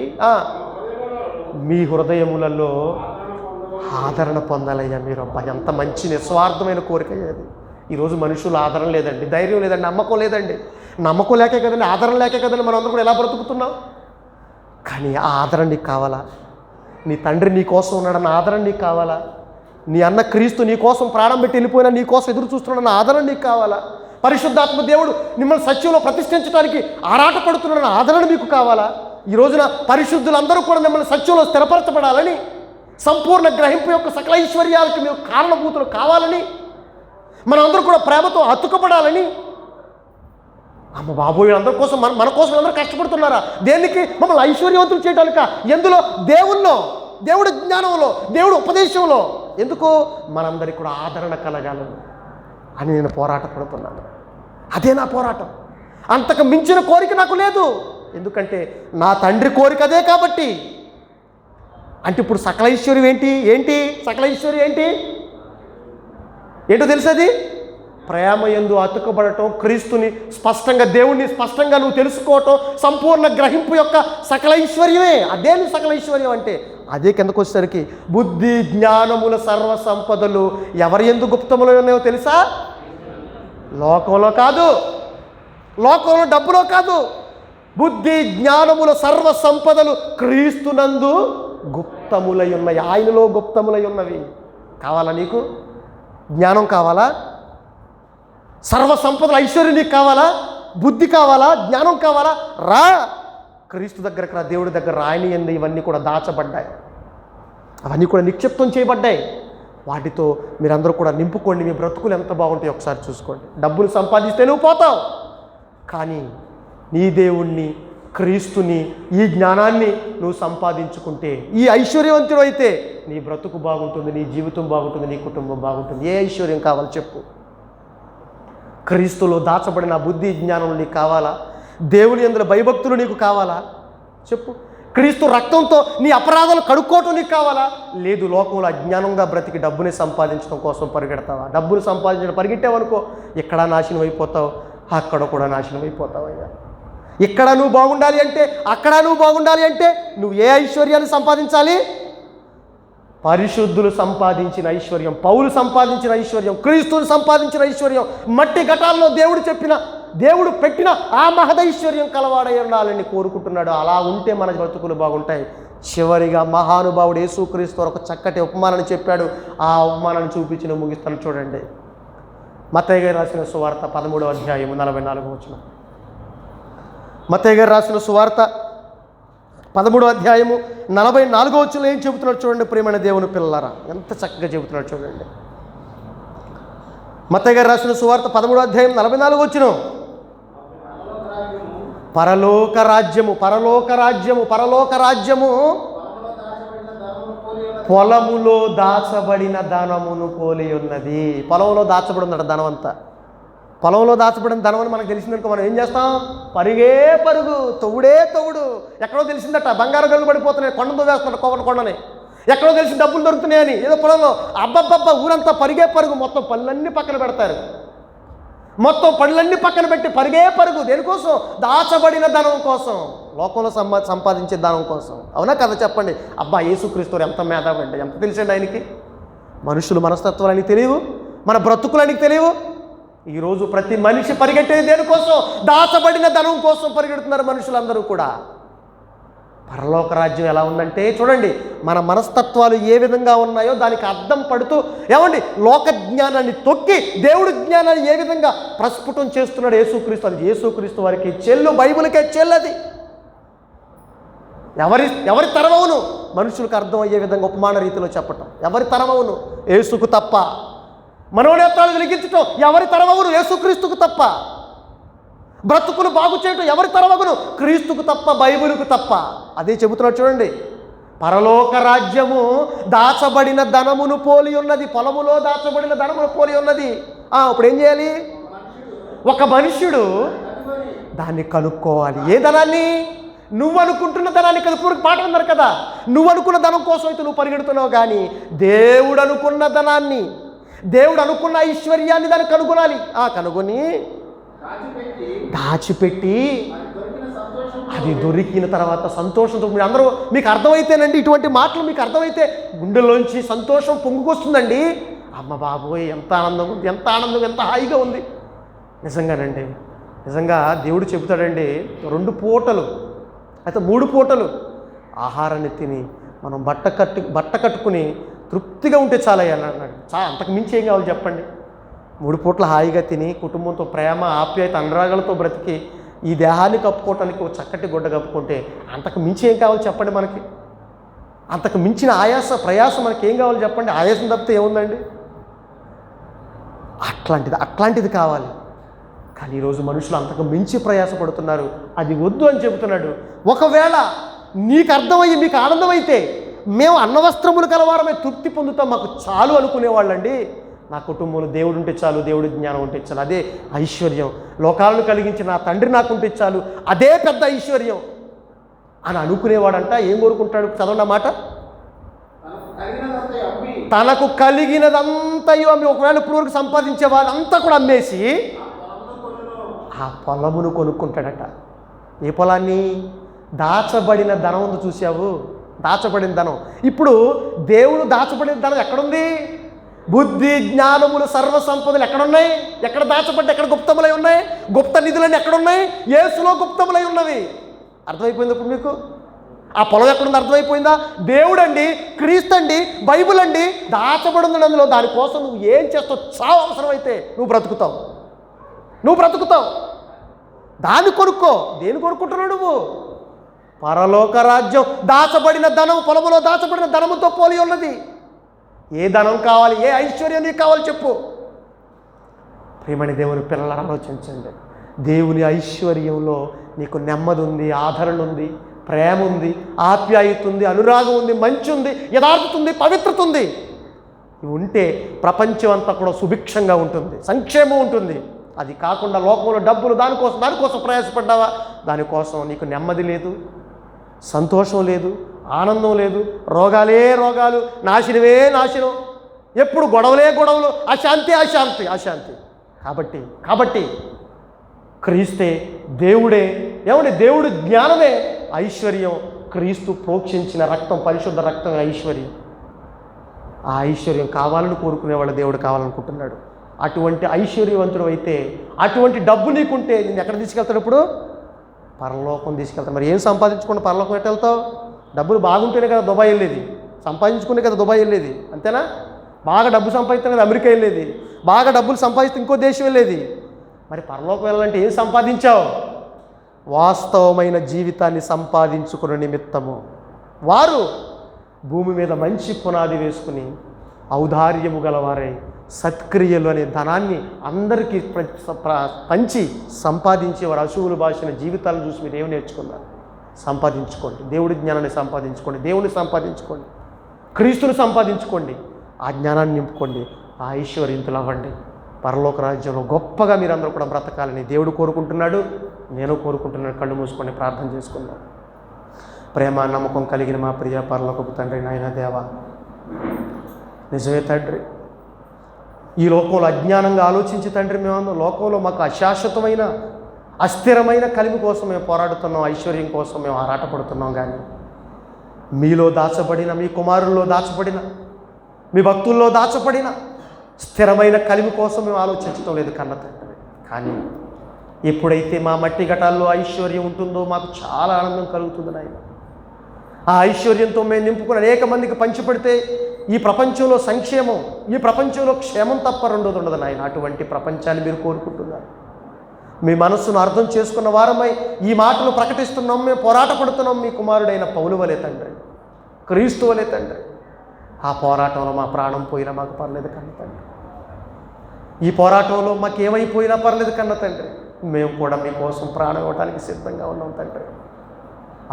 మీ హృదయములలో ఆదరణ పొందాలయ్యా మీరు. అబ్బా, ఎంత మంచి నిస్వార్థమైన కోరిక అది. ఈరోజు మనుషులు ఆదరణ లేదండి, ధైర్యం లేదండి, నమ్మకం లేదండి. నమ్మకం లేకే కదండి, ఆదరణ లేకే కదండి మనం అందరూ కూడా ఎలా బ్రతుకుతున్నాం. కానీ ఆ ఆదరణ నీకు కావాలా? నీ తండ్రి నీ కోసం ఉన్నాడన్న ఆదరణ నీకు కావాలా? నీ అన్న క్రీస్తు నీ కోసం ప్రాణం పెట్టి వెళ్ళిపోయినా నీ కోసం ఎదురు చూస్తున్నాడన్న ఆదరణ నీకు కావాలా? పరిశుద్ధాత్మ దేవుడు మిమ్మల్ని సత్యంలో ప్రతిష్ఠించడానికి ఆరాటపడుతున్నాడన్న ఆదరణ మీకు కావాలా? ఈ రోజున పరిశుద్ధులందరూ కూడా మిమ్మల్ని సత్యంలో స్థిరపరచబడాలని, సంపూర్ణ గ్రహింపు యొక్క సకల ఐశ్వర్యాలకు మీరు కారణభూతులు కావాలని, మనందరూ కూడా ప్రేమతో అతుకబడాలని. అమ్మ బాబోయ్, అందరి కోసం మన కోసం అందరూ కష్టపడుతున్నారా? దేనికి? మమ్మల్ని ఐశ్వర్యవంతులు చేయడానిక? ఎందులో? దేవుల్లో, దేవుడి జ్ఞానంలో, దేవుడి ఉపదేశంలో. ఎందుకు? మనందరికీ కూడా ఆదరణ కలగాలని అని నేను పోరాటపడుతున్నాను. అదే నా పోరాటం. అంతకు మించిన కోరిక నాకు లేదు. ఎందుకంటే నా తండ్రి కోరిక అదే కాబట్టి. అంటే ఇప్పుడు సకల ఐశ్వర్యం ఏంటి? సకల ఐశ్వర్యం ఏంటో తెలుసది? ప్రేమ యందు అతుకబడటం, క్రీస్తుని స్పష్టంగా, దేవుణ్ణి స్పష్టంగా నువ్వు తెలుసుకోవటం, సంపూర్ణ గ్రహింపు యొక్క సకల ఐశ్వర్యమే. అదే సకల ఐశ్వర్యం అంటే. అదే కిందకు వచ్చేసరికి బుద్ధి జ్ఞానముల సర్వ సంపదలు ఎవరి యందు గుప్తములో ఉన్నాయో తెలుసా? లోకంలో కాదు, లోకంలో డబ్బులో కాదు. బుద్ధి జ్ఞానముల సర్వ సంపదలు క్రీస్తునందు గుప్తములై ఉన్నాయి. ఆయనలో గుప్తములై ఉన్నవి. కావాలా నీకు? జ్ఞానం కావాలా? సర్వ సంపదల ఐశ్వర్యం నీకు కావాలా? బుద్ధి కావాలా? జ్ఞానం కావాలా? రా క్రీస్తు దగ్గరకు రా, దేవుడి దగ్గర రా. ఆయన యందు ఇవన్నీ కూడా దాచబడ్డాయి, అవన్నీ కూడా నిక్షిప్తం చేయబడ్డాయి. వాటితో మీరందరూ కూడా నింపుకోండి. మీ బ్రతుకులు ఎంత బాగుంటాయో ఒకసారి చూసుకోండి. డబ్బులు సంపాదిస్తే నువ్వు పోతావు, కానీ నీ దేవుణ్ణి, క్రీస్తుని, ఈ జ్ఞానాన్ని నువ్వు సంపాదించుకుంటే, ఈ ఐశ్వర్యవంతుడు అయితే నీ బ్రతుకు బాగుంటుంది, నీ జీవితం బాగుంటుంది, నీ కుటుంబం బాగుంటుంది. ఏ ఐశ్వర్యం కావాలి చెప్పు? క్రీస్తులో దాచబడిన బుద్ధి జ్ఞానం నీకు కావాలా? దేవుని యందు భయభక్తులు నీకు కావాలా? చెప్పు. క్రీస్తు రక్తంతో నీ అపరాధాలు కడుక్కోవటం నీకు కావాలా? లేదు, లోకంలో అజ్ఞానంగా బ్రతికి డబ్బుని సంపాదించడం కోసం పరిగెడతావా? డబ్బులు సంపాదించడం పరిగెట్టావనుకో, ఇక్కడ నాశనం అయిపోతావు, అక్కడ కూడా నాశనం అయిపోతావు. అయ్యా, ఇక్కడ నువ్వు బాగుండాలి అంటే, అక్కడ నువ్వు బాగుండాలి అంటే నువ్వు ఏ ఐశ్వర్యాన్ని సంపాదించాలి? పరిశుద్ధులు సంపాదించిన ఐశ్వర్యం, పౌలు సంపాదించిన ఐశ్వర్యం, క్రీస్తుని సంపాదించిన ఐశ్వర్యం, మట్టి ఘటాల్లో దేవుడు పెట్టిన ఆ మహదైశ్వర్యం కలవాడై ఉండాలని కోరుకుంటున్నాడు. అలా ఉంటే మన బ్రతుకులు బాగుంటాయి. చివరిగా మహానుభావుడు యేసుక్రీస్తు ఒక చక్కటి ఉపమానాన్ని చెప్పాడు. ఆ ఉపమానాన్ని చూపించి ముగిస్తాను చూడండి. మత్తయి గారు రాసిన సువార్త 13వ అధ్యాయము 44వ వచనం. మత్తయి గారు రాసిన సువార్త 13వ అధ్యాయము 44వ వచనంలో ఏం చెబుతున్నాడు చూడండి. ప్రియమైన దేవుని పిల్లలారా, ఎంత చక్కగా చెబుతున్నాడు చూడండి. మత్తయి గారు రాసిన సువార్త 13వ అధ్యాయం 44వ వచనం. పరలోక రాజ్యము, పరలోక రాజ్యము, పరలోక రాజ్యము పొలములో దాచబడిన ధనమును పోలి ఉన్నది. పొలంలో దాచబడి ఉందట ధనం అంతా. పొలంలో దాచబడిన ధనం అని మనకు తెలిసిందనుకో, మనం ఏం చేస్తాం? పరుగే పరుగు, తొవుడే తొవుడు. ఎక్కడో తెలిసిందట బంగారు గల్లు పడిపోతున్నాయి, కొండతో వేస్తున్నాడు కొండని. ఎక్కడో తెలిసి డబ్బులు దొరుకుతున్నాయని ఏదో పొలంలో అబ్బబ్బబ్బా ఊరంతా పరుగే పరుగు. మొత్తం పనులన్నీ పక్కన పెడతారు, మొత్తం పనులన్నీ పక్కన పెట్టి పరుగే పరుగు. దేనికోసం? దాచబడిన ధనం కోసం, లోకంలో సంపాదించే ధనం కోసం. అవునా కదా చెప్పండి? అబ్బా, యేసుక్రీస్తు ఎంత మేధావండి, ఎంత తెలిసండి ఆయనకి. మనుషుల మనస్తత్వాలు ఆయనకి తెలియవు, మన బ్రతుకులు ఆయనకి తెలియవు. ఈరోజు ప్రతి మనిషి పరిగెట్టేది దేనికోసం? దాచబడిన ధనం కోసం పరిగెడుతున్నారు మనుషులందరూ కూడా. పరలోక రాజ్యం ఎలా ఉందంటే చూడండి, మన మనస్తత్వాలు ఏ విధంగా ఉన్నాయో దానికి అద్దం పడుతూ, ఏమండి, లోక జ్ఞానాన్ని తొక్కి దేవుడి జ్ఞానాన్ని ఏ విధంగా ప్రస్ఫుటం చేస్తున్నాడు యేసుక్రీస్తు. అది యేసుక్రీస్తు వారికి చెల్లు, బైబిల్కే చెల్లది. ఎవరి తరమవును? మనుషులకు అర్థమయ్యే విధంగా ఉపమాన రీతిలో చెప్పటం. ఎవరి తరమవును? యేసుకు తప్ప. మనోనేత్రాలు వెలిగించటం ఎవరి తరమవును? యేసుక్రీస్తుకు తప్ప. బ్రతుకులు బాగు చేయటం ఎవరి తరమగును? క్రీస్తుకు తప్ప, బైబిలుకు తప్ప. అదే చెబుతున్నాడు చూడండి. పరలోక రాజ్యము దాచబడిన ధనమును పోలి ఉన్నది, పొలములో దాచబడిన ధనమును పోలి ఉన్నది. ఇప్పుడు ఏం చేయాలి? ఒక మనుష్యుడు దాన్ని కనుక్కోవాలి. ఏ ధనాన్ని? నువ్వు అనుకుంటున్న ధనాన్ని కదా. ఇప్పుడు పాట ఉన్నారు కదా, నువ్వు అనుకున్న ధనం కోసం అయితే నువ్వు పరిగెడుతున్నావు, కానీ దేవుడు అనుకున్న ధనాన్ని, దేవుడు అనుకున్న ఐశ్వర్యాన్ని దాన్ని కనుగొనాలి. కనుగొని దాచిపెట్టి అది దొరికిన తర్వాత సంతోషంతో మీరు అందరూ, మీకు అర్థమైతేనండి, ఇటువంటి మాటలు మీకు అర్థమైతే గుండెల్లోంచి సంతోషం పొంగుకొస్తుందండి. అమ్మ బాబోయ్, ఎంత ఆనందం ఉంది, ఎంత ఆనందం, ఎంత హాయిగా ఉంది. నిజంగానండి, నిజంగా దేవుడు చెబుతాడండి, 2 పూటలు అయితే 3 పూటలు ఆహారాన్ని తిని మనం బట్ట కట్టుకుని తృప్తిగా ఉంటే చాలయ్యా అన్నాడు. అంతకు మించి ఏం కావాలి చెప్పండి? 3 పూట్ల హాయిగా తిని కుటుంబంతో ప్రేమ, ఆప్యాయత, అనురాగాలతో బ్రతికి ఈ దేహాన్ని కప్పుకోవటానికి ఒక చక్కటి గుడ్డ కప్పుకుంటే అంతకు మించి ఏం కావాలి చెప్పండి మనకి? అంతకు మించిన ప్రయాసం మనకి ఏం కావాలి చెప్పండి? ఆయాసం తప్పితే ఏముందండి? అట్లాంటిది కావాలి. కానీ ఈరోజు మనుషులు అంతకు మించి ప్రయాసపడుతున్నారు. అది వద్దు అని చెబుతున్నాడు. ఒకవేళ నీకు అర్థమయ్యి మీకు ఆనందమైతే, మేము అన్నవస్త్రములు కలవారమే తృప్తి పొందుతాం, మాకు చాలు అనుకునేవాళ్ళండి. నా కుటుంబంలో దేవుడు ఉంటే చాలు, దేవుడి జ్ఞానం ఉంటే చాలు, అదే ఐశ్వర్యం. లోకాలను కలిగించి నా తండ్రి నాకుంటే చాలు, అదే పెద్ద ఐశ్వర్యం అని అనుకునేవాడంట. ఏం కోరుకుంటాడు? చదవండి మాట. తనకు కలిగినదంతయో అమ్మి, ఒకవేళ ఇప్పుడు వరకు సంపాదించే వాళ్ళంతా కూడా అమ్మేసి ఆ పొలమును కొనుక్కుంటాడట. ఏ పొలాన్ని? దాచబడిన ధనం ఉంది, చూసావు? దాచబడిన ధనం. ఇప్పుడు దేవుడు దాచబడిన ధనం ఎక్కడుంది? బుద్ధి, జ్ఞానములు, సర్వ సంపదలు ఎక్కడున్నాయి? ఎక్కడ దాచబడ్డ, ఎక్కడ గుప్తములై ఉన్నాయి? గుప్త నిధులన్నీ ఎక్కడున్నాయి? యేసులో గుప్తములై ఉన్నవి. అర్థమైపోయింది ఇప్పుడు మీకు? ఆ పొలం ఎక్కడుంది అర్థమైపోయిందా? దేవుడు అండి, క్రీస్తు అండి, బైబిల్ అండి, దాచబడి ఉంది అందులో. దానికోసం నువ్వు ఏం చేస్తావు? చావు అవసరమైతే నువ్వు బ్రతుకుతావు. దాన్ని కొనుక్కో. దేని కొనుక్కుంటున్నావు నువ్వు? పరలోక రాజ్యం దాచబడిన ధనం, పొలములో దాచబడిన ధనముతో పోలి ఉన్నది. ఏ ధనం కావాలి, ఏ ఐశ్వర్యం నీకు కావాలి చెప్పు. ప్రియమణి దేవుని పిల్లలను ఆలోచించండి. దేవుని ఐశ్వర్యంలో నీకు నెమ్మది ఉంది, ఆదరణ ఉంది, ప్రేమ ఉంది, ఆప్యాయత ఉంది, అనురాగం ఉంది, మంచి ఉంది, యథార్థత ఉంది, పవిత్రత ఉంది. ఇవి ఉంటే ప్రపంచం అంతా కూడా సుభిక్షంగా ఉంటుంది, సంక్షేమం ఉంటుంది. అది కాకుండా లోకంలో డబ్బులు దానికోసం ప్రయాసపడ్డావా, దానికోసం నీకు నెమ్మది లేదు, సంతోషం లేదు, ఆనందం లేదు, రోగాలే రోగాలు, నాశనమే నాశనం, ఎప్పుడు గొడవలే గొడవలు, అశాంతి అశాంతి అశాంతి. కాబట్టి క్రీస్తే దేవుడే, ఏమంటే దేవుడు జ్ఞానమే ఐశ్వర్యం. క్రీస్తు ప్రోక్షించిన రక్తం, పరిశుద్ధ రక్తం ఐశ్వర్యం. ఆ ఐశ్వర్యం కావాలని కోరుకునేవాళ్ళు దేవుడు కావాలనుకుంటున్నాడు. అటువంటి ఐశ్వర్యవంతుడు అయితే, అటువంటి డబ్బు నీకుంటే నేను ఎక్కడ తీసుకెళ్తాడు? ఇప్పుడు పరలోకం తీసుకెళ్తాను. మరి ఏం సంపాదించుకుంటే పరలోకం ఎట్లా వెళ్తావు? డబ్బులు బాగుంటేనే కదా దుబాయ్ వెళ్ళేది, సంపాదించుకునే కదా దుబాయ్ వెళ్ళేది, అంతేనా? బాగా డబ్బు సంపాదిస్తేనే కదా అమెరికా వెళ్ళేది, బాగా డబ్బులు సంపాదిస్తే ఇంకో దేశం వెళ్ళేది. మరి పరలోకం వెళ్ళాలంటే ఏం సంపాదించావు? వాస్తవమైన జీవితాన్ని సంపాదించుకునే నిమిత్తము వారు భూమి మీద మంచి పునాది వేసుకుని ఔదార్యము గలవారై సత్క్రియలు అనే ధనాన్ని అందరికీ పంచి సంపాదించి వారు అశువులు భాషన జీవితాలను చూసి మీరు ఏమి నేర్చుకున్నారు? సంపాదించుకోండి, దేవుడి జ్ఞానాన్ని సంపాదించుకోండి, దేవుని సంపాదించుకోండి, క్రీస్తుని సంపాదించుకోండి, ఆ జ్ఞానాన్ని నింపుకోండి, ఆ ఐశ్వర్యంతులు అవ్వండి. పరలోక రాజ్యంలో గొప్పగా మీరందరూ కూడా బ్రతకాలని దేవుడు కోరుకుంటున్నాడు, నేను కోరుకుంటున్నాను. కళ్ళు మూసుకొని ప్రార్థన చేసుకుందాం. ప్రేమ నమ్మకం కలిగిన మా ప్రియ పరలోకపు తండ్రి, నాయన దేవా, నిజమే తండ్రి, ఈ లోకంలో అజ్ఞానంగా ఆలోచించి తండ్రి మేము లోకంలో మాకు అశాశ్వతమైన అస్థిరమైన కలిమి కోసం మేము పోరాడుతున్నాం, ఐశ్వర్యం కోసం మేము ఆరాటపడుతున్నాం. కానీ మీలో దాచబడిన, మీ కుమారుల్లో దాచబడిన, మీ భక్తుల్లో దాచబడిన స్థిరమైన కలిమి కోసం మేము ఆలోచించడం లేదు కన్న తండ్రి. కానీ ఎప్పుడైతే మా మట్టి ఘటాల్లో ఐశ్వర్యం ఉంటుందో మాకు చాలా ఆనందం కలుగుతుంది నాయన. ఆ ఐశ్వర్యంతో మేము నింపుకుని అనేక మందికి పంచిపెడితే ఈ ప్రపంచంలో సంక్షేమం, ఈ ప్రపంచంలో క్షేమం తప్ప రెండోది ఉండదు నాయన. అటువంటి ప్రపంచాన్ని మీరు కోరుకుంటున్నారు. మీ మనస్సును అర్థం చేసుకున్న వారమై ఈ మాటలు ప్రకటిస్తున్నాం, మేము పోరాటపడుతున్నాం. మీ కుమారుడైన పౌలు వలె తండ్రి, క్రీస్తు వలె తండ్రి. ఆ పోరాటంలో మా ప్రాణం పోయినా మాకు పర్లేదు కన్న తండ్రి. ఈ పోరాటంలో మాకు ఏమైపోయినా పర్లేదు కన్న తండ్రి. మేము కూడా మీకోసం ప్రాణం ఇవ్వడానికి సిద్ధంగా ఉన్నాం తండ్రి.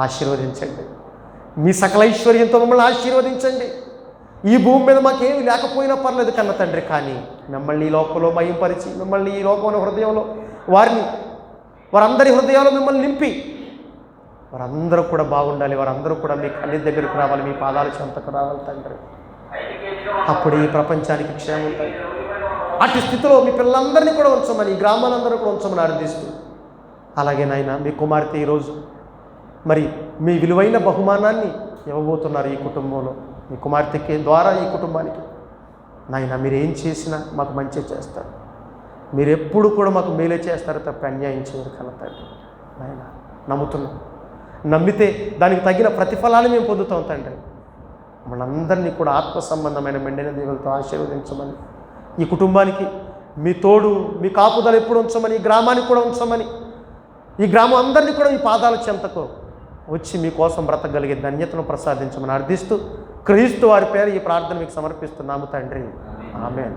ఆశీర్వదించండి, మీ సకల ఐశ్వర్యంతో మమ్మల్ని ఆశీర్వదించండి. ఈ భూమి మీద మాకేమి లేకపోయినా పర్లేదు కన్న తండ్రి. కానీ మిమ్మల్ని ఈ లోకంలో మయంపరిచి, మిమ్మల్ని ఈ లోకంలో హృదయంలో వారందరి హృదయంలో మిమ్మల్ని నింపి వారందరూ కూడా బాగుండాలి, వారందరూ కూడా మీ కళ్ళ దగ్గరకు రావాలి, మీ పాదాల చెంతకు రావాలి తండ్రి. అప్పుడు ఈ ప్రపంచానికి క్షేమం తండ్రి. అటు స్థితిలో మీ పిల్లలందరినీ కూడా ఉంచమని, ఈ గ్రామాలందరూ కూడా ఉంచమని అర్థిస్తూ, అలాగే నాయన మీ కుమార్తె ఈరోజు మరి మీ విలువైన బహుమానాన్ని ఇవ్వబోతున్నారు ఈ కుటుంబంలో. మీ కుమార్తెకి ద్వారా ఈ కుటుంబానికి నాయన మీరు ఏం చేసినా మాకు మంచి చేస్తారు. మీరు ఎప్పుడు కూడా మాకు మేలే చేస్తారు తప్ప అన్యాయం చేయరు కన్న తండ్రి. నాయన నమ్ముతున్నాం, నమ్మితే దానికి తగిన ప్రతిఫలాన్ని మేము పొందుతాం తండ్రి. మనందరినీ కూడా ఆత్మ సంబంధమైన మెండైన దేవులతో ఆశీర్వదించమని, ఈ కుటుంబానికి మీ తోడు, మీ కాపుదల ఎప్పుడు ఉంచమని, ఈ గ్రామానికి కూడా ఉంచమని, ఈ గ్రామం అందరినీ కూడా మీ పాదాల చెంతకు వచ్చి మీకోసం బ్రతకగలిగే ధన్యతను ప్రసాదించమని అర్థిస్తూ క్రీస్తు వారి పేరు ఈ ప్రార్థన మీకు సమర్పిస్తున్నాము తండ్రి. ఆమేన్.